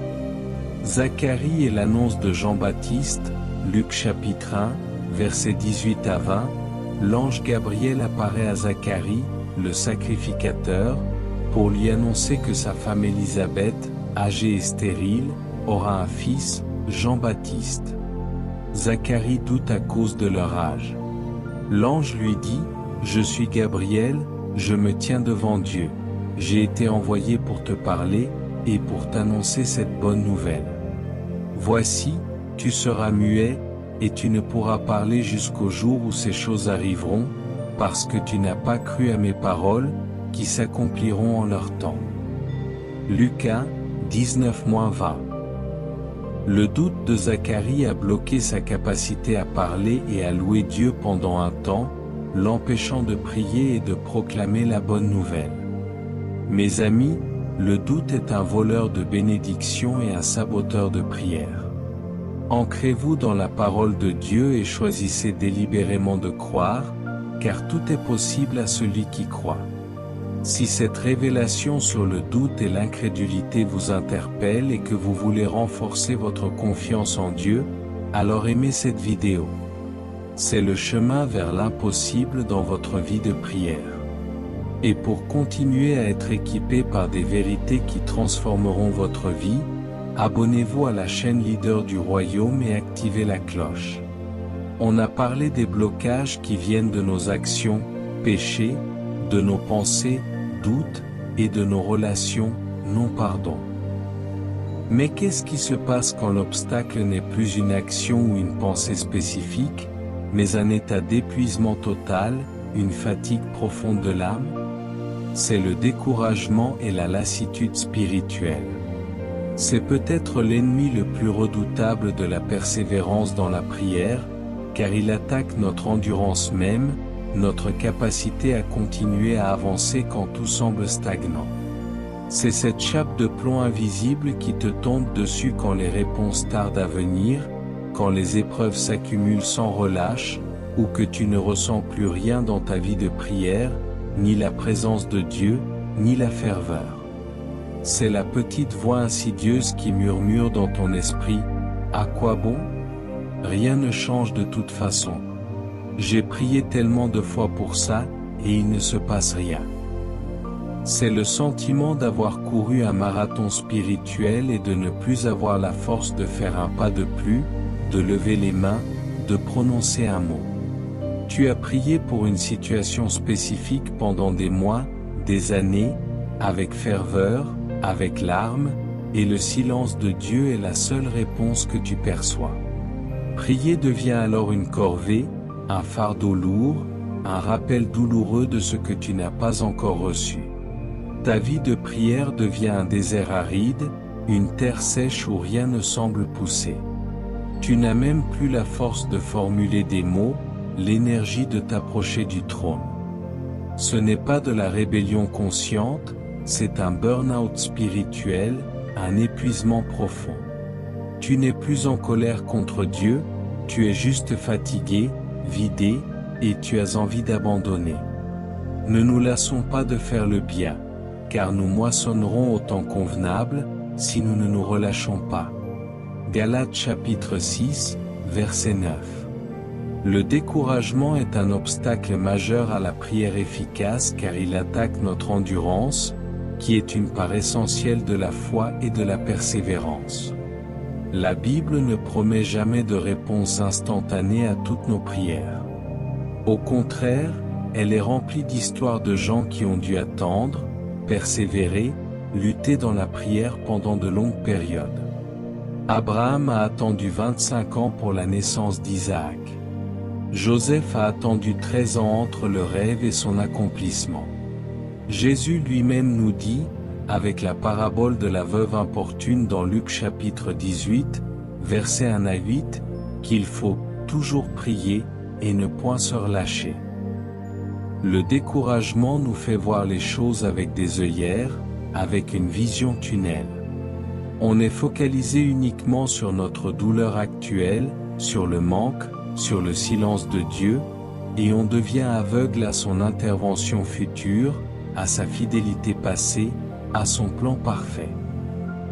Zacharie et l'annonce de Jean-Baptiste, Luc chapitre 1, versets 18 à 20, l'ange Gabriel apparaît à Zacharie, le sacrificateur, pour lui annoncer que sa femme Élisabeth, âgée et stérile, aura un fils, Jean-Baptiste. Zacharie doute à cause de leur âge. L'ange lui dit, « Je suis Gabriel, je me tiens devant Dieu. J'ai été envoyé pour te parler, et pour t'annoncer cette bonne nouvelle. Voici, tu seras muet, et tu ne pourras parler jusqu'au jour où ces choses arriveront, parce que tu n'as pas cru à mes paroles, qui s'accompliront en leur temps. » Luc 1, 19-20. Le doute de Zacharie a bloqué sa capacité à parler et à louer Dieu pendant un temps, l'empêchant de prier et de proclamer la bonne nouvelle. Mes amis, le doute est un voleur de bénédiction et un saboteur de prière. Ancrez-vous dans la parole de Dieu et choisissez délibérément de croire, car tout est possible à celui qui croit. Si cette révélation sur le doute et l'incrédulité vous interpelle et que vous voulez renforcer votre confiance en Dieu, alors aimez cette vidéo. C'est le chemin vers l'impossible dans votre vie de prière. Et pour continuer à être équipé par des vérités qui transformeront votre vie, abonnez-vous à la chaîne Leader du Royaume et activez la cloche. On a parlé des blocages qui viennent de nos actions, péchés, de nos pensées, doutes, et de nos relations, non-pardon. Mais qu'est-ce qui se passe quand l'obstacle n'est plus une action ou une pensée spécifique, mais un état d'épuisement total, une fatigue profonde de l'âme? C'est le découragement et la lassitude spirituelle. C'est peut-être l'ennemi le plus redoutable de la persévérance dans la prière, car il attaque notre endurance même, notre capacité à continuer à avancer quand tout semble stagnant. C'est cette chape de plomb invisible qui te tombe dessus quand les réponses tardent à venir, quand les épreuves s'accumulent sans relâche, ou que tu ne ressens plus rien dans ta vie de prière, ni la présence de Dieu, ni la ferveur. C'est la petite voix insidieuse qui murmure dans ton esprit, « À quoi bon? Rien ne change de toute façon. J'ai prié tellement de fois pour ça, et il ne se passe rien. » C'est le sentiment d'avoir couru un marathon spirituel et de ne plus avoir la force de faire un pas de plus, de lever les mains, de prononcer un mot. Tu as prié pour une situation spécifique pendant des mois, des années, avec ferveur, avec larmes, et le silence de Dieu est la seule réponse que tu perçois. Prier devient alors une corvée, un fardeau lourd, un rappel douloureux de ce que tu n'as pas encore reçu. Ta vie de prière devient un désert aride, une terre sèche où rien ne semble pousser. Tu n'as même plus la force de formuler des mots, l'énergie de t'approcher du trône. Ce n'est pas de la rébellion consciente, c'est un burn-out spirituel, un épuisement profond. Tu n'es plus en colère contre Dieu, tu es juste fatigué, vidé, et tu as envie d'abandonner. Ne nous lassons pas de faire le bien, car nous moissonnerons au temps convenable, si nous ne nous relâchons pas. Galates chapitre 6, verset 9. Le découragement est un obstacle majeur à la prière efficace car il attaque notre endurance, qui est une part essentielle de la foi et de la persévérance. La Bible ne promet jamais de réponse instantanée à toutes nos prières. Au contraire, elle est remplie d'histoires de gens qui ont dû attendre, persévérer, lutter dans la prière pendant de longues périodes. Abraham a attendu 25 ans pour la naissance d'Isaac. Joseph a attendu 13 ans entre le rêve et son accomplissement. Jésus lui-même nous dit, avec la parabole de la veuve importune dans Luc chapitre 18, versets 1 à 8, qu'il faut toujours prier et ne point se relâcher. Le découragement nous fait voir les choses avec des œillères, avec une vision tunnel. On est focalisé uniquement sur notre douleur actuelle, sur le manque, sur le silence de Dieu, et on devient aveugle à son intervention future, à sa fidélité passée, à son plan parfait.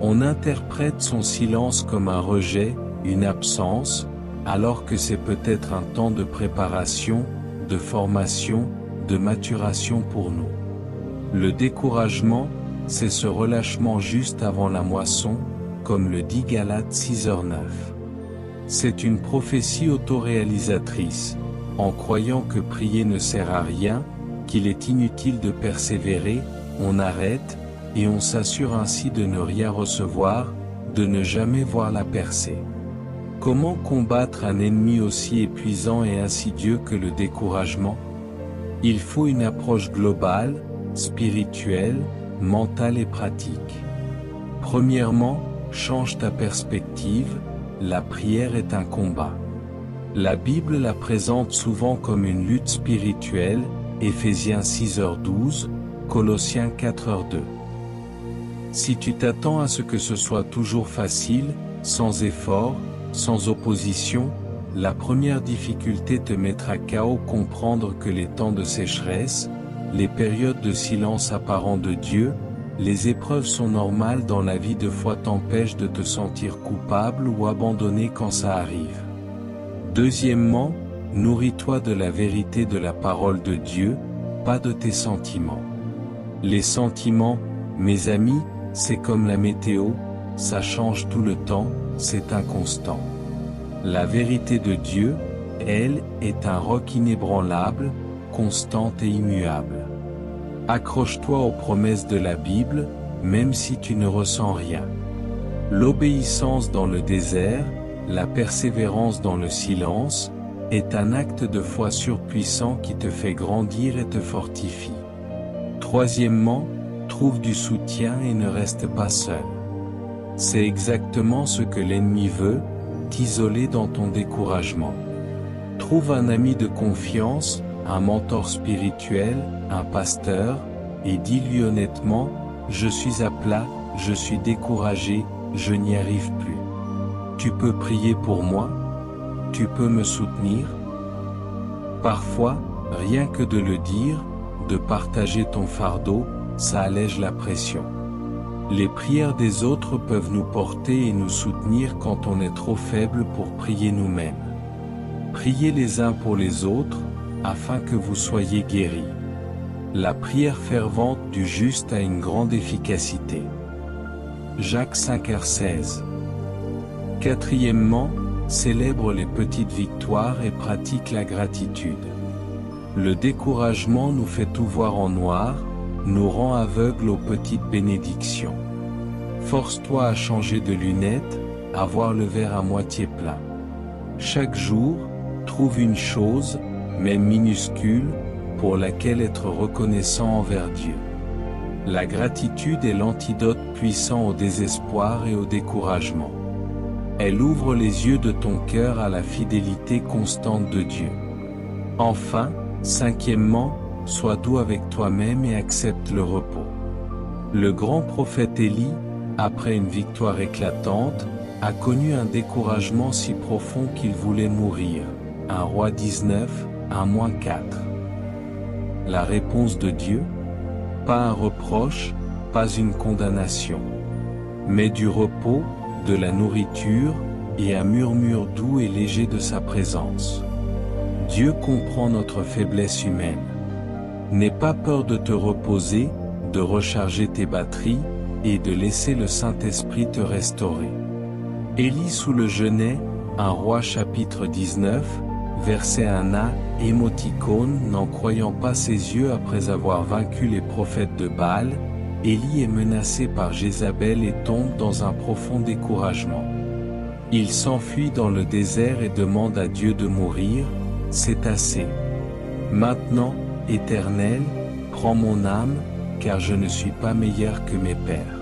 On interprète son silence comme un rejet, une absence, alors que c'est peut-être un temps de préparation, de formation, de maturation pour nous. Le découragement, c'est ce relâchement juste avant la moisson, comme le dit Galates 6h9. C'est une prophétie autoréalisatrice, en croyant que prier ne sert à rien, qu'il est inutile de persévérer, on arrête, et on s'assure ainsi de ne rien recevoir, de ne jamais voir la percée. Comment combattre un ennemi aussi épuisant et insidieux que le découragement? Il faut une approche globale, spirituelle, mentale et pratique. Premièrement, change ta perspective, la prière est un combat. La Bible la présente souvent comme une lutte spirituelle, Éphésiens 6h12, Colossiens 4h2. Si tu t'attends à ce que ce soit toujours facile, sans effort, sans opposition, la première difficulté te mettra KO. Comprendre que les temps de sécheresse, les périodes de silence apparent de Dieu, les épreuves sont normales dans la vie de foi t'empêchent de te sentir coupable ou abandonné quand ça arrive. Deuxièmement, nourris-toi de la vérité de la parole de Dieu, pas de tes sentiments. Les sentiments, mes amis, c'est comme la météo, ça change tout le temps, c'est inconstant. La vérité de Dieu, elle, est un roc inébranlable, constante et immuable. Accroche-toi aux promesses de la Bible, même si tu ne ressens rien. L'obéissance dans le désert, la persévérance dans le silence, est un acte de foi surpuissant qui te fait grandir et te fortifie. Troisièmement, trouve du soutien et ne reste pas seul. C'est exactement ce que l'ennemi veut, t'isoler dans ton découragement. Trouve un ami de confiance, un mentor spirituel, un pasteur, et dis-lui honnêtement, je suis à plat, je suis découragé, je n'y arrive plus. Tu peux prier pour moi? Tu peux me soutenir? Parfois, rien que de le dire, de partager ton fardeau, ça allège la pression. Les prières des autres peuvent nous porter et nous soutenir quand on est trop faible pour prier nous-mêmes. Priez les uns pour les autres, afin que vous soyez guéris. La prière fervente du juste a une grande efficacité. Jacques 5h16. Quatrièmement, célèbre les petites victoires et pratique la gratitude. Le découragement nous fait tout voir en noir, nous rend aveugles aux petites bénédictions. Force-toi à changer de lunettes, à voir le verre à moitié plein. Chaque jour, trouve une chose, même minuscule, pour laquelle être reconnaissant envers Dieu. La gratitude est l'antidote puissant au désespoir et au découragement. Elle ouvre les yeux de ton cœur à la fidélité constante de Dieu. Enfin, cinquièmement, sois doux avec toi-même et accepte le repos. Le grand prophète Élie, après une victoire éclatante, a connu un découragement si profond qu'il voulait mourir. 1 Roi 19, 1-4. La réponse de Dieu? Pas un reproche, pas une condamnation, mais du repos, de la nourriture, et un murmure doux et léger de sa présence. Dieu comprend notre faiblesse humaine. N'aie pas peur de te reposer, de recharger tes batteries, et de laisser le Saint-Esprit te restaurer. Élie sous le genêt, 1 Roi chapitre 19, verset 1a, émoticône, n'en croyant pas ses yeux après avoir vaincu les prophètes de Baal, Élie est menacé par Jézabel et tombe dans un profond découragement. Il s'enfuit dans le désert et demande à Dieu de mourir, c'est assez. Maintenant, Éternel, prends mon âme, car je ne suis pas meilleur que mes pères.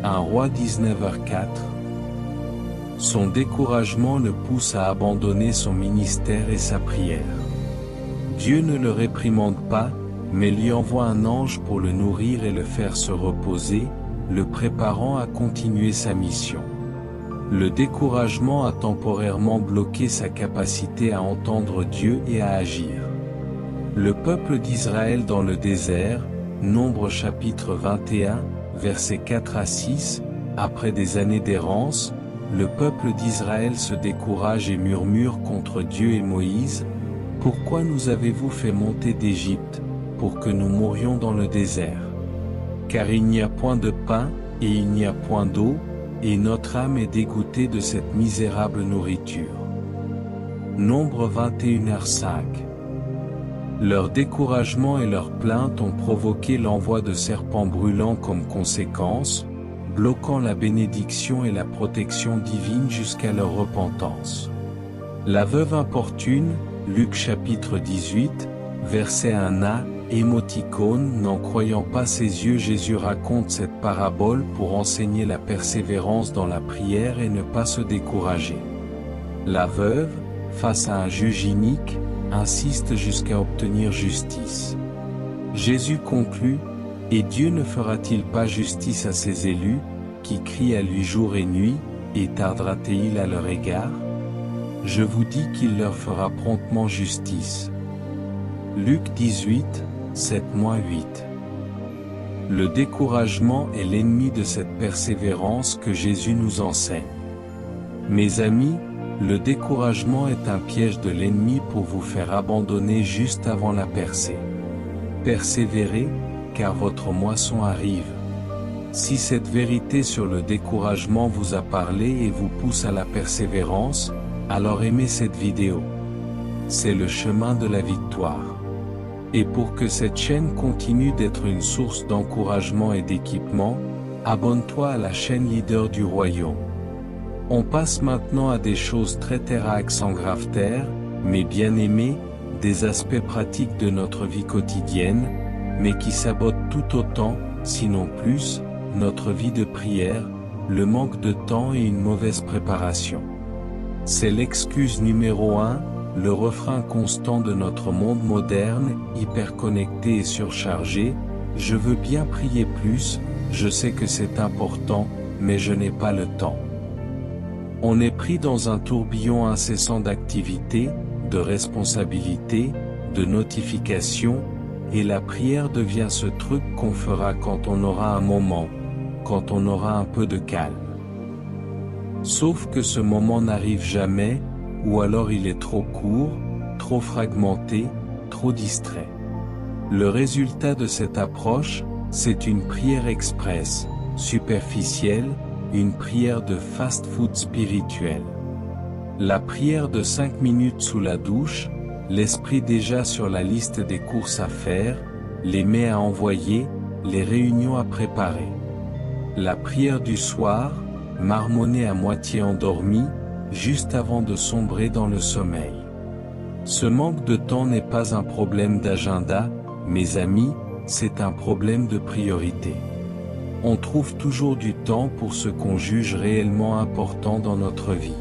1 Roi 19h04. Son découragement le pousse à abandonner son ministère et sa prière. Dieu ne le réprimande pas, mais lui envoie un ange pour le nourrir et le faire se reposer, le préparant à continuer sa mission. Le découragement a temporairement bloqué sa capacité à entendre Dieu et à agir. Le peuple d'Israël dans le désert, Nombre chapitre 21, versets 4 à 6, après des années d'errance, le peuple d'Israël se décourage et murmure contre Dieu et Moïse, « Pourquoi nous avez-vous fait monter d'Égypte, pour que nous mourions dans le désert? Car il n'y a point de pain, et il n'y a point d'eau, et notre âme est dégoûtée de cette misérable nourriture. » Nombre 21h5. Leur découragement et leurs plaintes ont provoqué l'envoi de serpents brûlants comme conséquence, bloquant la bénédiction et la protection divine jusqu'à leur repentance. La veuve importune, Luc chapitre 18, verset 1a, émoticône, n'en croyant pas ses yeux, Jésus raconte cette parabole pour enseigner la persévérance dans la prière et ne pas se décourager. La veuve, face à un juge inique, insiste jusqu'à obtenir justice. Jésus conclut, « Et Dieu ne fera-t-il pas justice à ses élus, qui crient à lui jour et nuit, et tardera-t-il à leur égard? Je vous dis qu'il leur fera promptement justice. » Luc 18, 7-8. Le découragement est l'ennemi de cette persévérance que Jésus nous enseigne. Mes amis, le découragement est un piège de l'ennemi pour vous faire abandonner juste avant la percée. Persévérez, car votre moisson arrive. Si cette vérité sur le découragement vous a parlé et vous pousse à la persévérance, alors aimez cette vidéo. C'est le chemin de la victoire. Et pour que cette chaîne continue d'être une source d'encouragement et d'équipement, abonne-toi à la chaîne Leader du Royaume. On passe maintenant à des choses très terre à accent grave terre, mais bien aimés, des aspects pratiques de notre vie quotidienne, mais qui sabotent tout autant, sinon plus, notre vie de prière, le manque de temps et une mauvaise préparation. C'est l'excuse numéro 1, le refrain constant de notre monde moderne, hyper connecté et surchargé, je veux bien prier plus, je sais que c'est important, mais je n'ai pas le temps. On est pris dans un tourbillon incessant d'activités, de responsabilités, de notifications, et la prière devient ce truc qu'on fera quand on aura un moment, quand on aura un peu de calme. Sauf que ce moment n'arrive jamais, ou alors il est trop court, trop fragmenté, trop distrait. Le résultat de cette approche, c'est une prière express, superficielle, une prière de fast-food spirituel. La prière de 5 minutes sous la douche, l'esprit déjà sur la liste des courses à faire, les mails à envoyer, les réunions à préparer. La prière du soir, marmonnée à moitié endormi, juste avant de sombrer dans le sommeil. Ce manque de temps n'est pas un problème d'agenda, mes amis, c'est un problème de priorité. On trouve toujours du temps pour ce qu'on juge réellement important dans notre vie.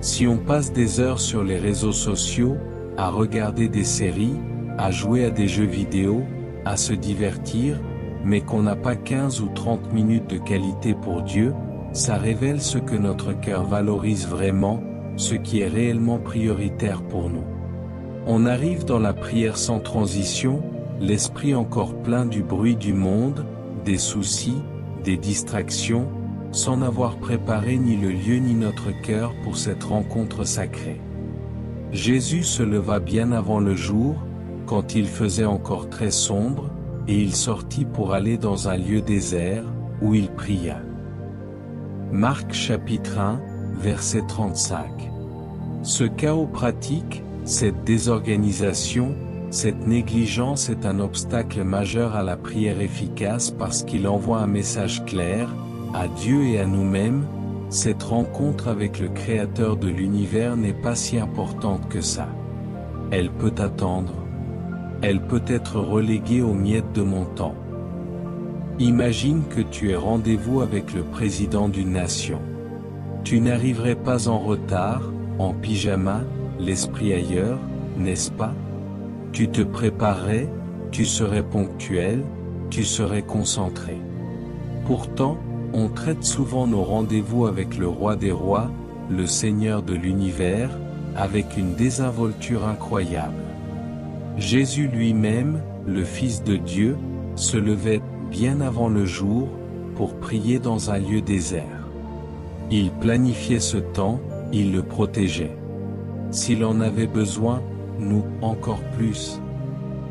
Si on passe des heures sur les réseaux sociaux, à regarder des séries, à jouer à des jeux vidéo, à se divertir, mais qu'on n'a pas 15 ou 30 minutes de qualité pour Dieu, ça révèle ce que notre cœur valorise vraiment, ce qui est réellement prioritaire pour nous. On arrive dans la prière sans transition, l'esprit encore plein du bruit du monde, des soucis, des distractions, sans avoir préparé ni le lieu ni notre cœur pour cette rencontre sacrée. Jésus se leva bien avant le jour, quand il faisait encore très sombre, et il sortit pour aller dans un lieu désert, où il pria. Marc chapitre 1, verset 35. Ce chaos pratique, cette désorganisation, cette négligence est un obstacle majeur à la prière efficace parce qu'il envoie un message clair, à Dieu et à nous-mêmes. Cette rencontre avec le Créateur de l'univers n'est pas si importante que ça. Elle peut attendre. Elle peut être reléguée aux miettes de mon temps. Imagine que tu aies rendez-vous avec le président d'une nation. Tu n'arriverais pas en retard, en pyjama, l'esprit ailleurs, n'est-ce pas? Tu te préparerais, tu serais ponctuel, tu serais concentré. Pourtant, on traite souvent nos rendez-vous avec le roi des rois, le Seigneur de l'univers, avec une désinvolture incroyable. Jésus lui-même, le Fils de Dieu, se levait bien avant le jour, pour prier dans un lieu désert. Il planifiait ce temps, il le protégeait. S'il en avait besoin, nous, encore plus.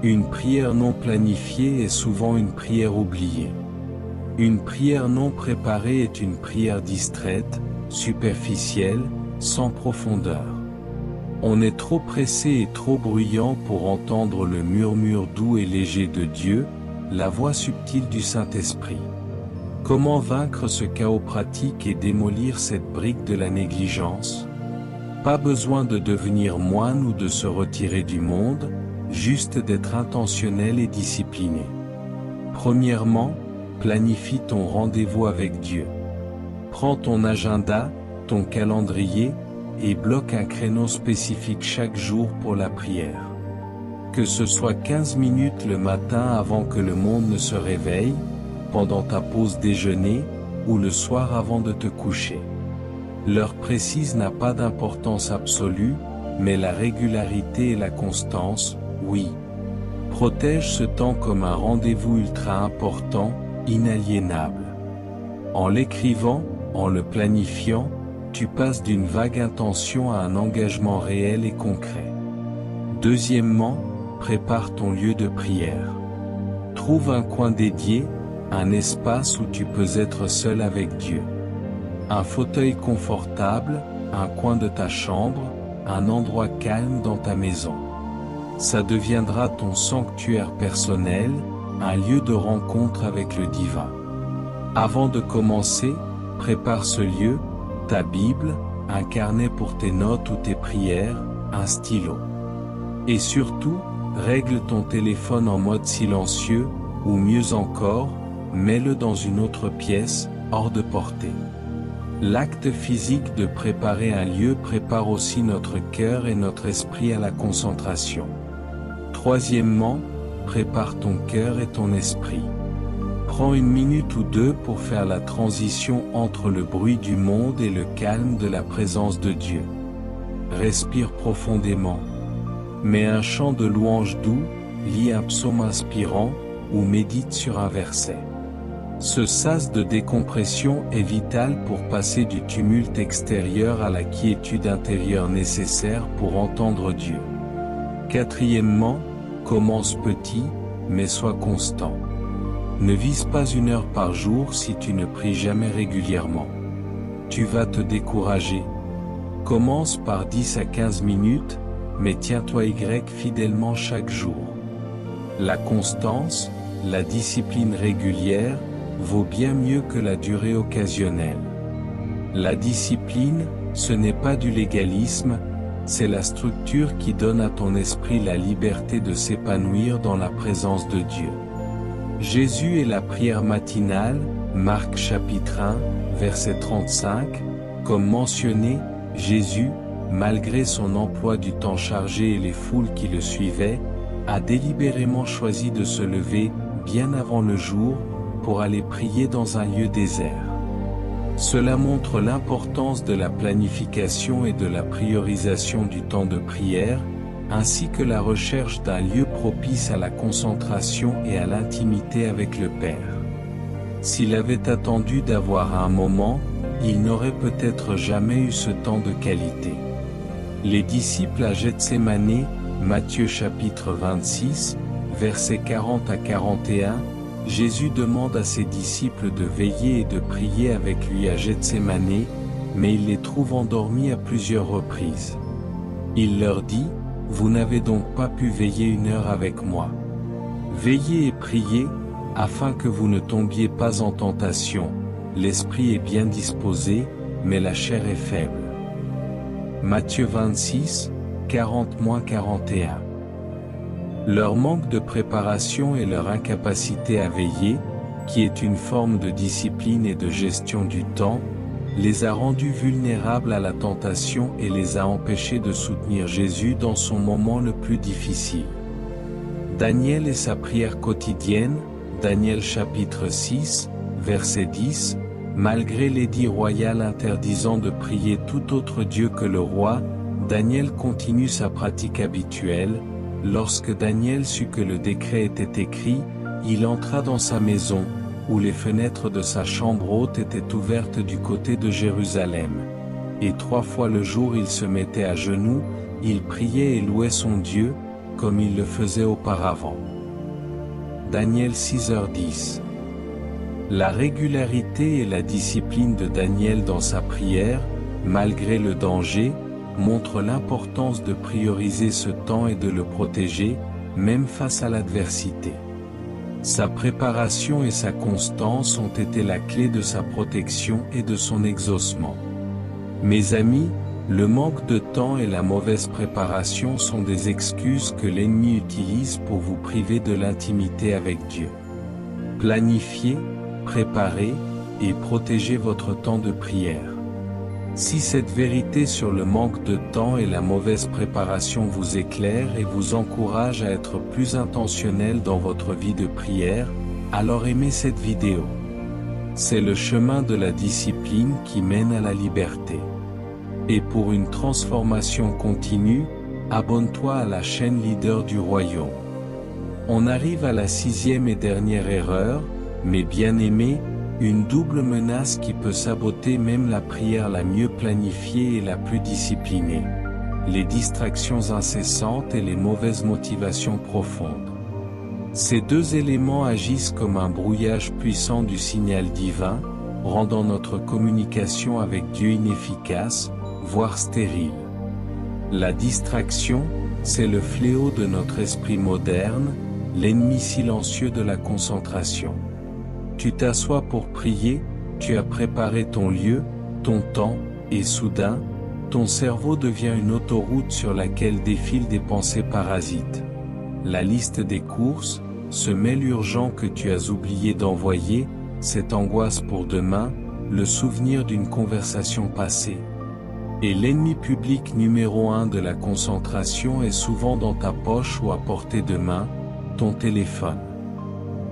Une prière non planifiée est souvent une prière oubliée. Une prière non préparée est une prière distraite, superficielle, sans profondeur. On est trop pressé et trop bruyant pour entendre le murmure doux et léger de Dieu, la voix subtile du Saint-Esprit. Comment vaincre ce chaos pratique et démolir cette brique de la négligence? Pas besoin de devenir moine ou de se retirer du monde, juste d'être intentionnel et discipliné. Premièrement, planifie ton rendez-vous avec Dieu. Prends ton agenda, ton calendrier, et bloque un créneau spécifique chaque jour pour la prière. Que ce soit 15 minutes le matin avant que le monde ne se réveille, pendant ta pause déjeuner, ou le soir avant de te coucher. L'heure précise n'a pas d'importance absolue, mais la régularité et la constance, oui. Protège ce temps comme un rendez-vous ultra important, inaliénable. En l'écrivant, en le planifiant, tu passes d'une vague intention à un engagement réel et concret. Deuxièmement, prépare ton lieu de prière. Trouve un coin dédié, un espace où tu peux être seul avec Dieu. Un fauteuil confortable, un coin de ta chambre, un endroit calme dans ta maison. Ça deviendra ton sanctuaire personnel, un lieu de rencontre avec le divin. Avant de commencer, prépare ce lieu, ta Bible, un carnet pour tes notes ou tes prières, un stylo. Et surtout, règle ton téléphone en mode silencieux, ou mieux encore, mets-le dans une autre pièce, hors de portée. L'acte physique de préparer un lieu prépare aussi notre cœur et notre esprit à la concentration. Troisièmement, prépare ton cœur et ton esprit. Prends une minute ou deux pour faire la transition entre le bruit du monde et le calme de la présence de Dieu. Respire profondément. Mets un chant de louange doux, lis un psaume inspirant, ou médite sur un verset. Ce sas de décompression est vital pour passer du tumulte extérieur à la quiétude intérieure nécessaire pour entendre Dieu. Quatrièmement, commence petit, mais sois constant. Ne vise pas 1 heure par jour si tu ne pries jamais régulièrement. Tu vas te décourager. Commence par 10 à 15 minutes, mais tiens-toi fidèlement chaque jour. La constance, la discipline régulière, vaut bien mieux que la durée occasionnelle. La discipline, ce n'est pas du légalisme, c'est la structure qui donne à ton esprit la liberté de s'épanouir dans la présence de Dieu. Jésus et la prière matinale, Marc chapitre 1, verset 35, comme mentionné, Jésus, malgré son emploi du temps chargé et les foules qui le suivaient, a délibérément choisi de se lever, bien avant le jour, pour aller prier dans un lieu désert. Cela montre l'importance de la planification et de la priorisation du temps de prière, ainsi que la recherche d'un lieu propice à la concentration et à l'intimité avec le Père. S'il avait attendu d'avoir un moment, il n'aurait peut-être jamais eu ce temps de qualité. Les disciples à Gethsémanée, Matthieu chapitre 26, versets 40 à 41, Jésus demande à ses disciples de veiller et de prier avec lui à Gethsémani, mais il les trouve endormis à plusieurs reprises. Il leur dit, « Vous n'avez donc pas pu veiller 1 heure avec moi. Veillez et priez, afin que vous ne tombiez pas en tentation. L'esprit est bien disposé, mais la chair est faible. » Matthieu 26, 40-41. Leur manque de préparation et leur incapacité à veiller, qui est une forme de discipline et de gestion du temps, les a rendus vulnérables à la tentation et les a empêchés de soutenir Jésus dans son moment le plus difficile. Daniel et sa prière quotidienne, Daniel chapitre 6, verset 10, malgré l'édit royal interdisant de prier tout autre Dieu que le roi, Daniel continue sa pratique habituelle. Lorsque Daniel sut que le décret était écrit, il entra dans sa maison, où les fenêtres de sa chambre haute étaient ouvertes du côté de Jérusalem. Et 3 fois le jour il se mettait à genoux, il priait et louait son Dieu, comme il le faisait auparavant. Daniel 6h10. La régularité et la discipline de Daniel dans sa prière, malgré le danger, montre l'importance de prioriser ce temps et de le protéger, même face à l'adversité. Sa préparation et sa constance ont été la clé de sa protection et de son exaucement. Mes amis, le manque de temps et la mauvaise préparation sont des excuses que l'ennemi utilise pour vous priver de l'intimité avec Dieu. Planifiez, préparez et protégez votre temps de prière. Si cette vérité sur le manque de temps et la mauvaise préparation vous éclaire et vous encourage à être plus intentionnel dans votre vie de prière, alors aimez cette vidéo. C'est le chemin de la discipline qui mène à la liberté. Et pour une transformation continue, abonne-toi à la chaîne Leader du Royaume. On arrive à la 6e et dernière erreur, mes bien-aimés, une double menace qui peut saboter même la prière la mieux planifiée et la plus disciplinée. Les distractions incessantes et les mauvaises motivations profondes. Ces 2 éléments agissent comme un brouillage puissant du signal divin, rendant notre communication avec Dieu inefficace, voire stérile. La distraction, c'est le fléau de notre esprit moderne, l'ennemi silencieux de la concentration. Tu t'assois pour prier, tu as préparé ton lieu, ton temps, et soudain, ton cerveau devient une autoroute sur laquelle défilent des pensées parasites. La liste des courses, ce mail urgent que tu as oublié d'envoyer, cette angoisse pour demain, le souvenir d'une conversation passée. Et l'ennemi public numéro 1 de la concentration est souvent dans ta poche ou à portée de main, ton téléphone.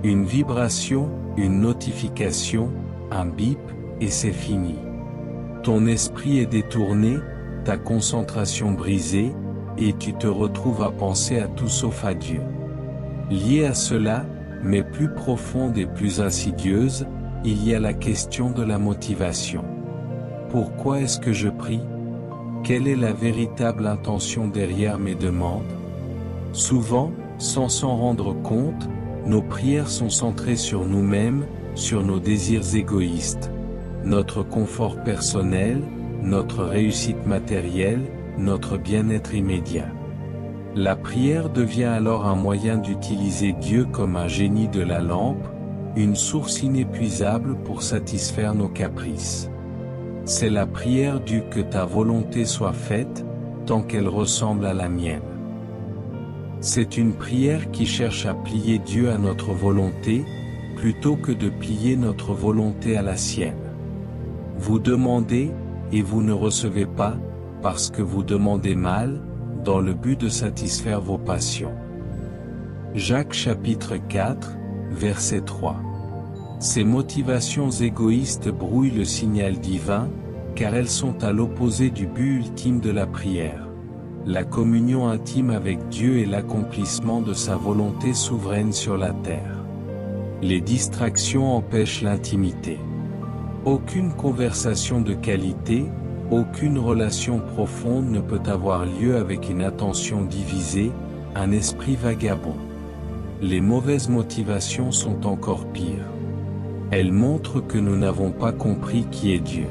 Une vibration, une notification, un bip, et c'est fini. Ton esprit est détourné, ta concentration brisée, et tu te retrouves à penser à tout sauf à Dieu. Lié à cela, mais plus profonde et plus insidieuse, il y a la question de la motivation. Pourquoi est-ce que je prie? Quelle est la véritable intention derrière mes demandes? Souvent, sans s'en rendre compte, nos prières sont centrées sur nous-mêmes, sur nos désirs égoïstes, notre confort personnel, notre réussite matérielle, notre bien-être immédiat. La prière devient alors un moyen d'utiliser Dieu comme un génie de la lampe, une source inépuisable pour satisfaire nos caprices. C'est la prière du « que ta volonté soit faite » tant qu'elle ressemble à la mienne. C'est une prière qui cherche à plier Dieu à notre volonté, plutôt que de plier notre volonté à la sienne. Vous demandez, et vous ne recevez pas, parce que vous demandez mal, dans le but de satisfaire vos passions. Jacques chapitre 4, verset 3. Ces motivations égoïstes brouillent le signal divin, car elles sont à l'opposé du but ultime de la prière. La communion intime avec Dieu est l'accomplissement de sa volonté souveraine sur la terre. Les distractions empêchent l'intimité. Aucune conversation de qualité, aucune relation profonde ne peut avoir lieu avec une attention divisée, un esprit vagabond. les mauvaises motivations sont encore pires. Elles montrent que nous n'avons pas compris qui est Dieu.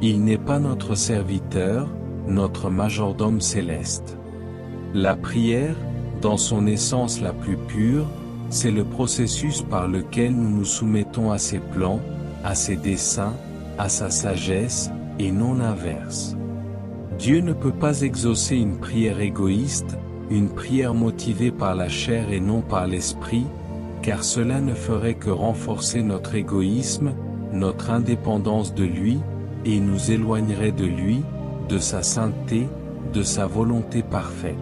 Il n'est pas notre serviteur, notre majordome céleste. La prière, dans son essence la plus pure, c'est le processus par lequel nous nous soumettons à ses plans, à ses desseins, à sa sagesse, et non l'inverse. Dieu ne peut pas exaucer une prière égoïste, une prière motivée par la chair et non par l'esprit, car cela ne ferait que renforcer notre égoïsme, notre indépendance de lui, et nous éloignerait de lui, de sa sainteté, de sa volonté parfaite.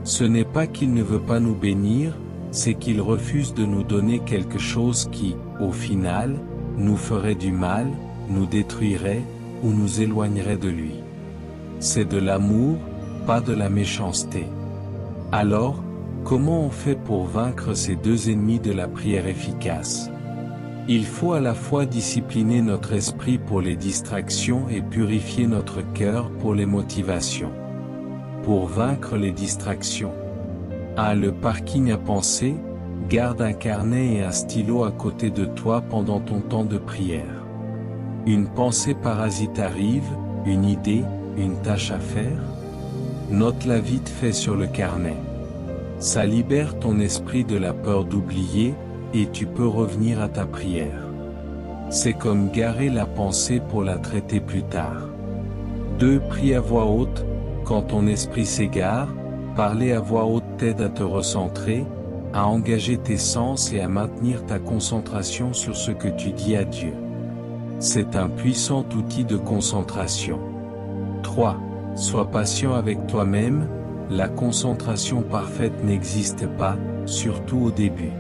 Ce n'est pas qu'il ne veut pas nous bénir, c'est qu'il refuse de nous donner quelque chose qui, au final, nous ferait du mal, nous détruirait, ou nous éloignerait de lui. C'est de l'amour, pas de la méchanceté. Alors, comment on fait pour vaincre ces deux ennemis de la prière efficace? Il faut à la fois discipliner notre esprit pour les distractions et purifier notre cœur pour les motivations. Pour vaincre les distractions. Le parking à penser, garde un carnet et un stylo à côté de toi pendant ton temps de prière. Une pensée parasite arrive, une idée, une tâche à faire? Note-la vite fait sur le carnet. Ça libère ton esprit de la peur d'oublier, et tu peux revenir à ta prière. C'est comme garer la pensée pour la traiter plus tard. 2. Prie à voix haute, quand ton esprit s'égare, parler à voix haute t'aide à te recentrer, à engager tes sens et à maintenir ta concentration sur ce que tu dis à Dieu. C'est un puissant outil de concentration. 3. Sois patient avec toi-même, la concentration parfaite n'existe pas, surtout au début.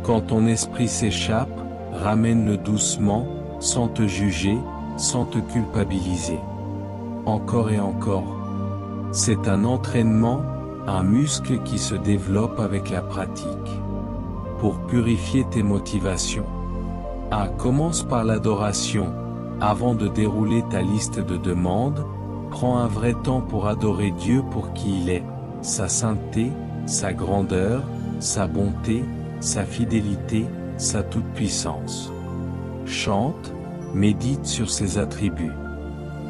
Quand ton esprit s'échappe, ramène-le doucement, sans te juger, sans te culpabiliser. Encore et encore. C'est un entraînement, un muscle qui se développe avec la pratique. Pour purifier tes motivations. Commence par l'adoration. Avant de dérouler ta liste de demandes, prends un vrai temps pour adorer Dieu pour qui il est, sa sainteté, sa grandeur, sa bonté, sa fidélité, sa toute-puissance. Chante, médite sur ses attributs.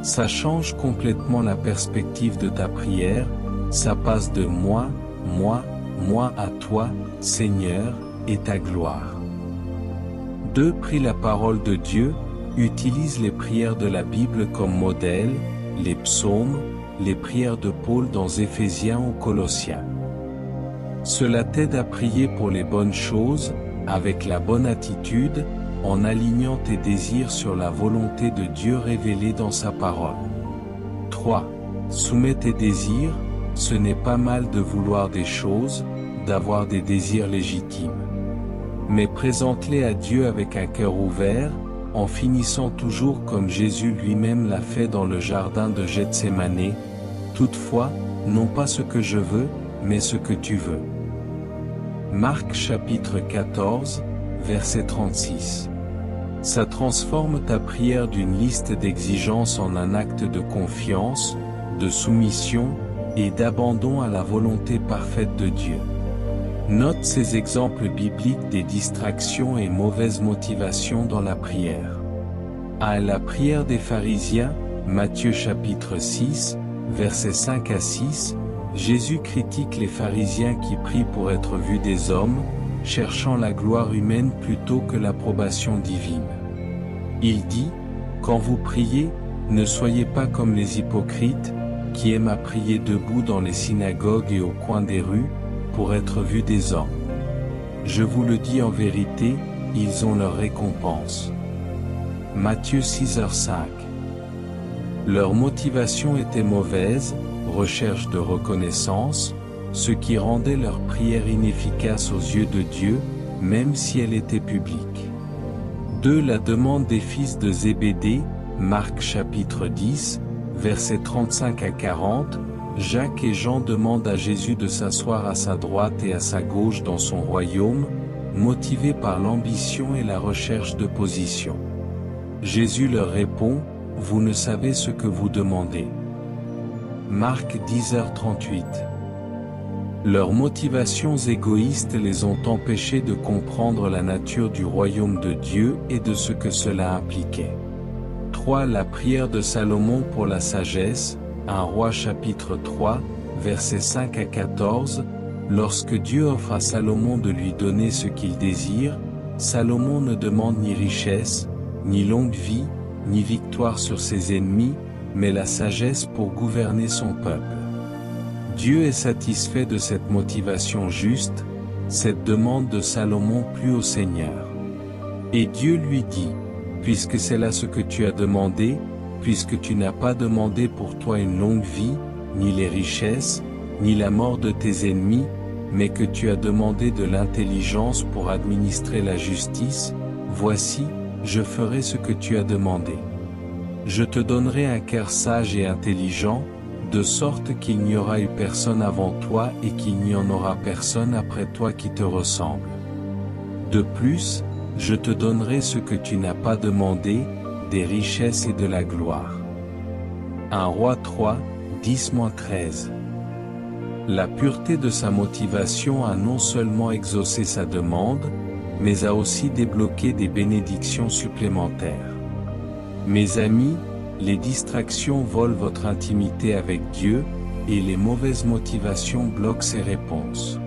Ça change complètement la perspective de ta prière, ça passe de moi à toi, Seigneur, et ta gloire. 2. Prie la parole de Dieu, utilise les prières de la Bible comme modèle, les psaumes, les prières de Paul dans Éphésiens ou Colossiens. Cela t'aide à prier pour les bonnes choses, avec la bonne attitude, en alignant tes désirs sur la volonté de Dieu révélée dans sa parole. 3. Soumets tes désirs, ce n'est pas mal de vouloir des choses, d'avoir des désirs légitimes. Mais présente-les à Dieu avec un cœur ouvert, en finissant toujours comme Jésus lui-même l'a fait dans le jardin de Gethsémane, toutefois, non pas ce que je veux, mais ce que tu veux. Marc chapitre 14, verset 36. Ça transforme ta prière d'une liste d'exigences en un acte de confiance, de soumission, et d'abandon à la volonté parfaite de Dieu. Note ces exemples bibliques des distractions et mauvaises motivations dans la prière. La prière des pharisiens, Matthieu chapitre 6, versets 5 à 6, Jésus critique les pharisiens qui prient pour être vus des hommes, cherchant la gloire humaine plutôt que l'approbation divine. Il dit, « Quand vous priez, ne soyez pas comme les hypocrites, qui aiment à prier debout dans les synagogues et au coin des rues, pour être vus des hommes. Je vous le dis en vérité, ils ont leur récompense. » Matthieu 6h5. Leur motivation était mauvaise, recherche de reconnaissance, ce qui rendait leur prière inefficace aux yeux de Dieu, même si elle était publique. 2. La demande des fils de Zébédée, Marc chapitre 10, versets 35 à 40, Jacques et Jean demandent à Jésus de s'asseoir à sa droite et à sa gauche dans son royaume, motivés par l'ambition et la recherche de position. Jésus leur répond, « Vous ne savez ce que vous demandez. » Marc 10h38. Leurs motivations égoïstes les ont empêchés de comprendre la nature du royaume de Dieu et de ce que cela impliquait. 3. La prière de Salomon pour la sagesse, 1 Roi chapitre 3, versets 5 à 14. Lorsque Dieu offre à Salomon de lui donner ce qu'il désire, Salomon ne demande ni richesse, ni longue vie, ni victoire sur ses ennemis, mais la sagesse pour gouverner son peuple. Dieu est satisfait de cette motivation juste, cette demande de Salomon plut au Seigneur. Et Dieu lui dit, « Puisque c'est là ce que tu as demandé, puisque tu n'as pas demandé pour toi une longue vie, ni les richesses, ni la mort de tes ennemis, mais que tu as demandé de l'intelligence pour administrer la justice, voici, je ferai ce que tu as demandé. Je te donnerai un cœur sage et intelligent, de sorte qu'il n'y aura eu personne avant toi et qu'il n'y en aura personne après toi qui te ressemble. De plus, je te donnerai ce que tu n'as pas demandé, des richesses et de la gloire. 1 Roi 3, 10-13. La pureté de sa motivation a non seulement exaucé sa demande, mais a aussi débloqué des bénédictions supplémentaires. Mes amis, les distractions volent votre intimité avec Dieu, et les mauvaises motivations bloquent ses réponses.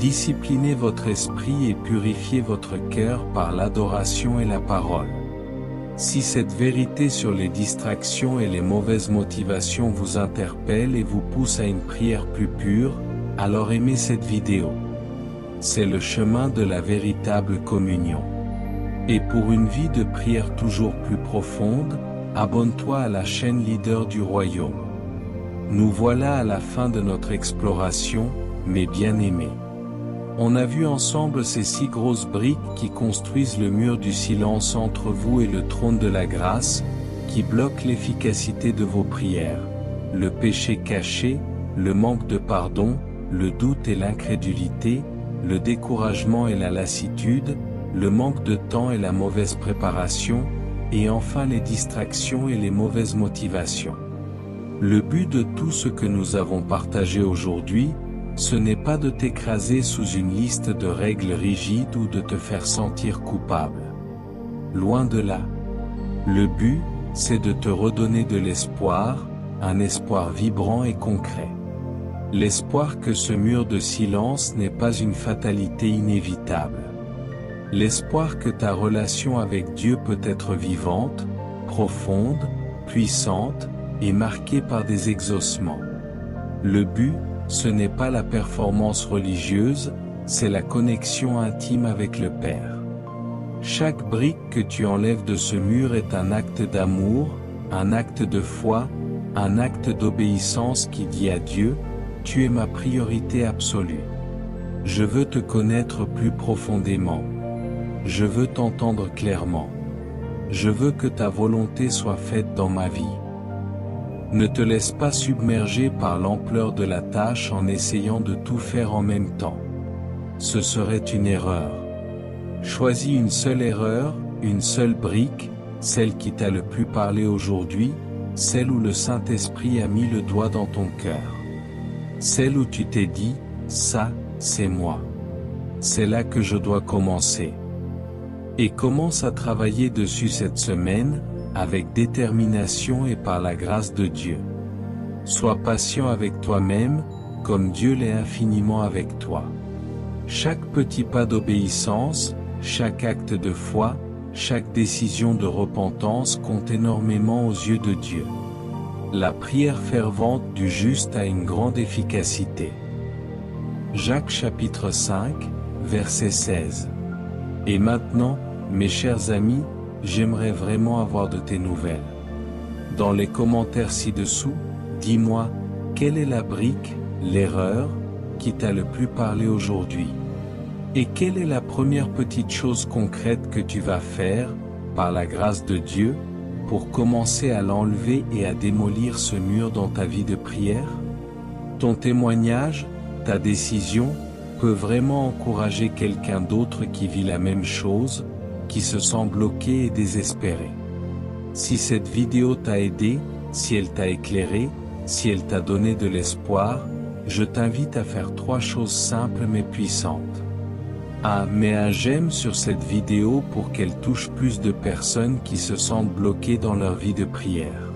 Disciplinez votre esprit et purifiez votre cœur par l'adoration et la parole. Si cette vérité sur les distractions et les mauvaises motivations vous interpelle et vous pousse à une prière plus pure, alors aimez cette vidéo. C'est le chemin de la véritable communion. Et pour une vie de prière toujours plus profonde, abonne-toi à la chaîne Leader du Royaume. Nous voilà à la fin de notre exploration, mes bien-aimés. On a vu ensemble ces 6 grosses briques qui construisent le mur du silence entre vous et le trône de la grâce, qui bloquent l'efficacité de vos prières. Le péché caché, le manque de pardon, le doute et l'incrédulité, le découragement et la lassitude, le manque de temps et la mauvaise préparation, et enfin les distractions et les mauvaises motivations. Le but de tout ce que nous avons partagé aujourd'hui, ce n'est pas de t'écraser sous une liste de règles rigides ou de te faire sentir coupable. Loin de là. Le but, c'est de te redonner de l'espoir, un espoir vibrant et concret. L'espoir que ce mur de silence n'est pas une fatalité inévitable. L'espoir que ta relation avec Dieu peut être vivante, profonde, puissante, et marquée par des exaucements. Le but, ce n'est pas la performance religieuse, c'est la connexion intime avec le Père. Chaque brique que tu enlèves de ce mur est un acte d'amour, un acte de foi, un acte d'obéissance qui dit à Dieu, « Tu es ma priorité absolue. Je veux te connaître plus profondément. Je veux t'entendre clairement. Je veux que ta volonté soit faite dans ma vie. » Ne te laisse pas submerger par l'ampleur de la tâche en essayant de tout faire en même temps. Ce serait une erreur. Choisis une seule erreur, une seule brique, celle qui t'a le plus parlé aujourd'hui, celle où le Saint-Esprit a mis le doigt dans ton cœur. Celle où tu t'es dit, ça, c'est moi. C'est là que je dois commencer. Et commence à travailler dessus cette semaine, avec détermination et par la grâce de Dieu. Sois patient avec toi-même, comme Dieu l'est infiniment avec toi. Chaque petit pas d'obéissance, chaque acte de foi, chaque décision de repentance compte énormément aux yeux de Dieu. La prière fervente du juste a une grande efficacité. Jacques chapitre 5, verset 16. Et maintenant, mes chers amis, j'aimerais vraiment avoir de tes nouvelles. Dans les commentaires ci-dessous, dis-moi, quelle est la brique, l'erreur, qui t'a le plus parlé aujourd'hui? Et quelle est la première petite chose concrète que tu vas faire, par la grâce de Dieu, pour commencer à l'enlever et à démolir ce mur dans ta vie de prière? Ton témoignage, ta décision, peut vraiment encourager quelqu'un d'autre qui vit la même chose, qui se sent bloqué et désespéré. Si cette vidéo t'a aidé, si elle t'a éclairé, si elle t'a donné de l'espoir, je t'invite à faire 3 choses simples mais puissantes. 1. Mets un j'aime sur cette vidéo pour qu'elle touche plus de personnes qui se sentent bloquées dans leur vie de prière.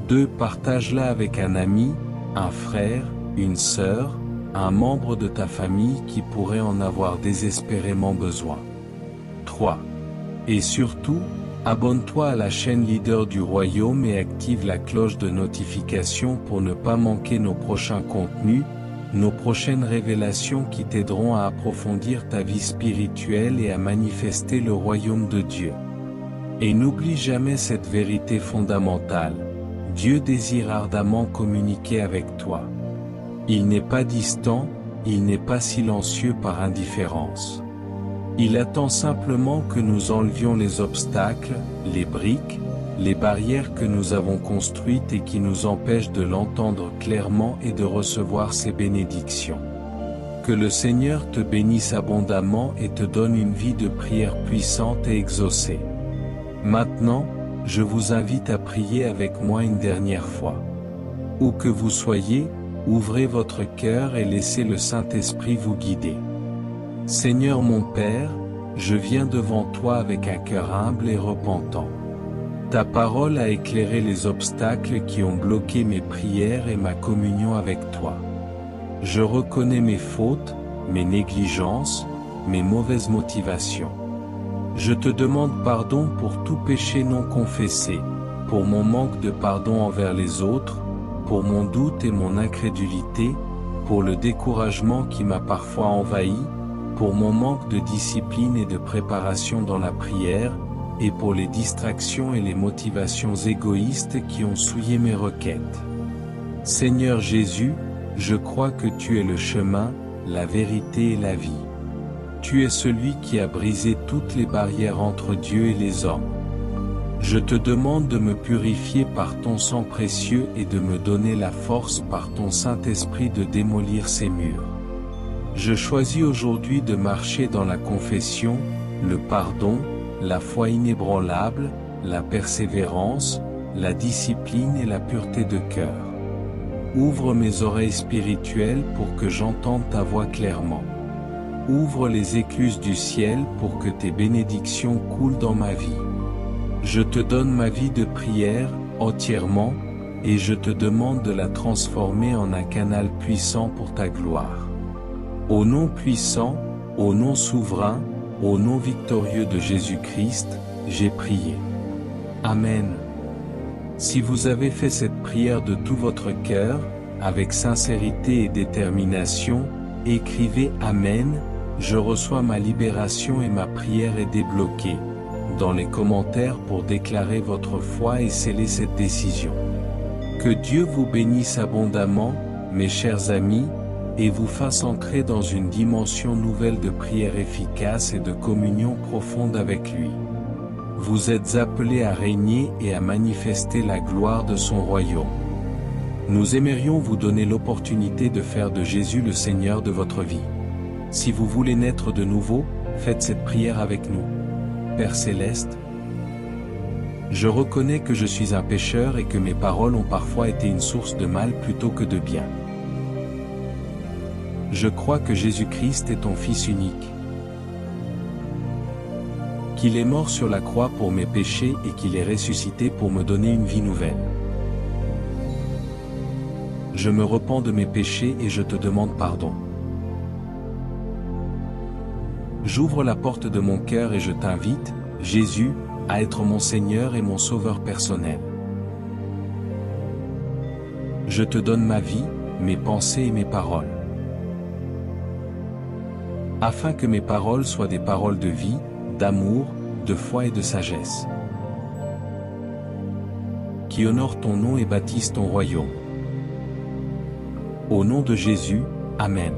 2. Partage-la avec un ami, un frère, une sœur, un membre de ta famille qui pourrait en avoir désespérément besoin. 3. Et surtout, abonne-toi à la chaîne Leader du Royaume et active la cloche de notification pour ne pas manquer nos prochains contenus, nos prochaines révélations qui t'aideront à approfondir ta vie spirituelle et à manifester le royaume de Dieu. Et n'oublie jamais cette vérité fondamentale, Dieu désire ardemment communiquer avec toi. Il n'est pas distant, il n'est pas silencieux par indifférence. Il attend simplement que nous enlevions les obstacles, les briques, les barrières que nous avons construites et qui nous empêchent de l'entendre clairement et de recevoir ses bénédictions. Que le Seigneur te bénisse abondamment et te donne une vie de prière puissante et exaucée. Maintenant, je vous invite à prier avec moi une dernière fois. Où que vous soyez, ouvrez votre cœur et laissez le Saint-Esprit vous guider. Seigneur mon Père, je viens devant toi avec un cœur humble et repentant. Ta parole a éclairé les obstacles qui ont bloqué mes prières et ma communion avec toi. Je reconnais mes fautes, mes négligences, mes mauvaises motivations. Je te demande pardon pour tout péché non confessé, pour mon manque de pardon envers les autres, pour mon doute et mon incrédulité, pour le découragement qui m'a parfois envahi, pour mon manque de discipline et de préparation dans la prière, et pour les distractions et les motivations égoïstes qui ont souillé mes requêtes. Seigneur Jésus, je crois que tu es le chemin, la vérité et la vie. Tu es celui qui a brisé toutes les barrières entre Dieu et les hommes. Je te demande de me purifier par ton sang précieux et de me donner la force par ton Saint-Esprit de démolir ces murs. Je choisis aujourd'hui de marcher dans la confession, le pardon, la foi inébranlable, la persévérance, la discipline et la pureté de cœur. Ouvre mes oreilles spirituelles pour que j'entende ta voix clairement. Ouvre les écluses du ciel pour que tes bénédictions coulent dans ma vie. Je te donne ma vie de prière, entièrement, et je te demande de la transformer en un canal puissant pour ta gloire. Au nom puissant, au nom souverain, au nom victorieux de Jésus-Christ, j'ai prié. Amen. Si vous avez fait cette prière de tout votre cœur, avec sincérité et détermination, écrivez « Amen », je reçois ma libération et ma prière est débloquée, dans les commentaires pour déclarer votre foi et sceller cette décision. Que Dieu vous bénisse abondamment, mes chers amis, et vous fasse entrer dans une dimension nouvelle de prière efficace et de communion profonde avec lui. Vous êtes appelés à régner et à manifester la gloire de son royaume. Nous aimerions vous donner l'opportunité de faire de Jésus le Seigneur de votre vie. Si vous voulez naître de nouveau, faites cette prière avec nous. Père Céleste, je reconnais que je suis un pécheur et que mes paroles ont parfois été une source de mal plutôt que de bien. Je crois que Jésus-Christ est ton Fils unique, qu'il est mort sur la croix pour mes péchés et qu'il est ressuscité pour me donner une vie nouvelle. Je me repens de mes péchés et je te demande pardon. J'ouvre la porte de mon cœur et je t'invite, Jésus, à être mon Seigneur et mon Sauveur personnel. Je te donne ma vie, mes pensées et mes paroles. Afin que mes paroles soient des paroles de vie, d'amour, de foi et de sagesse, qui honorent ton nom et bâtissent ton royaume. Au nom de Jésus, Amen.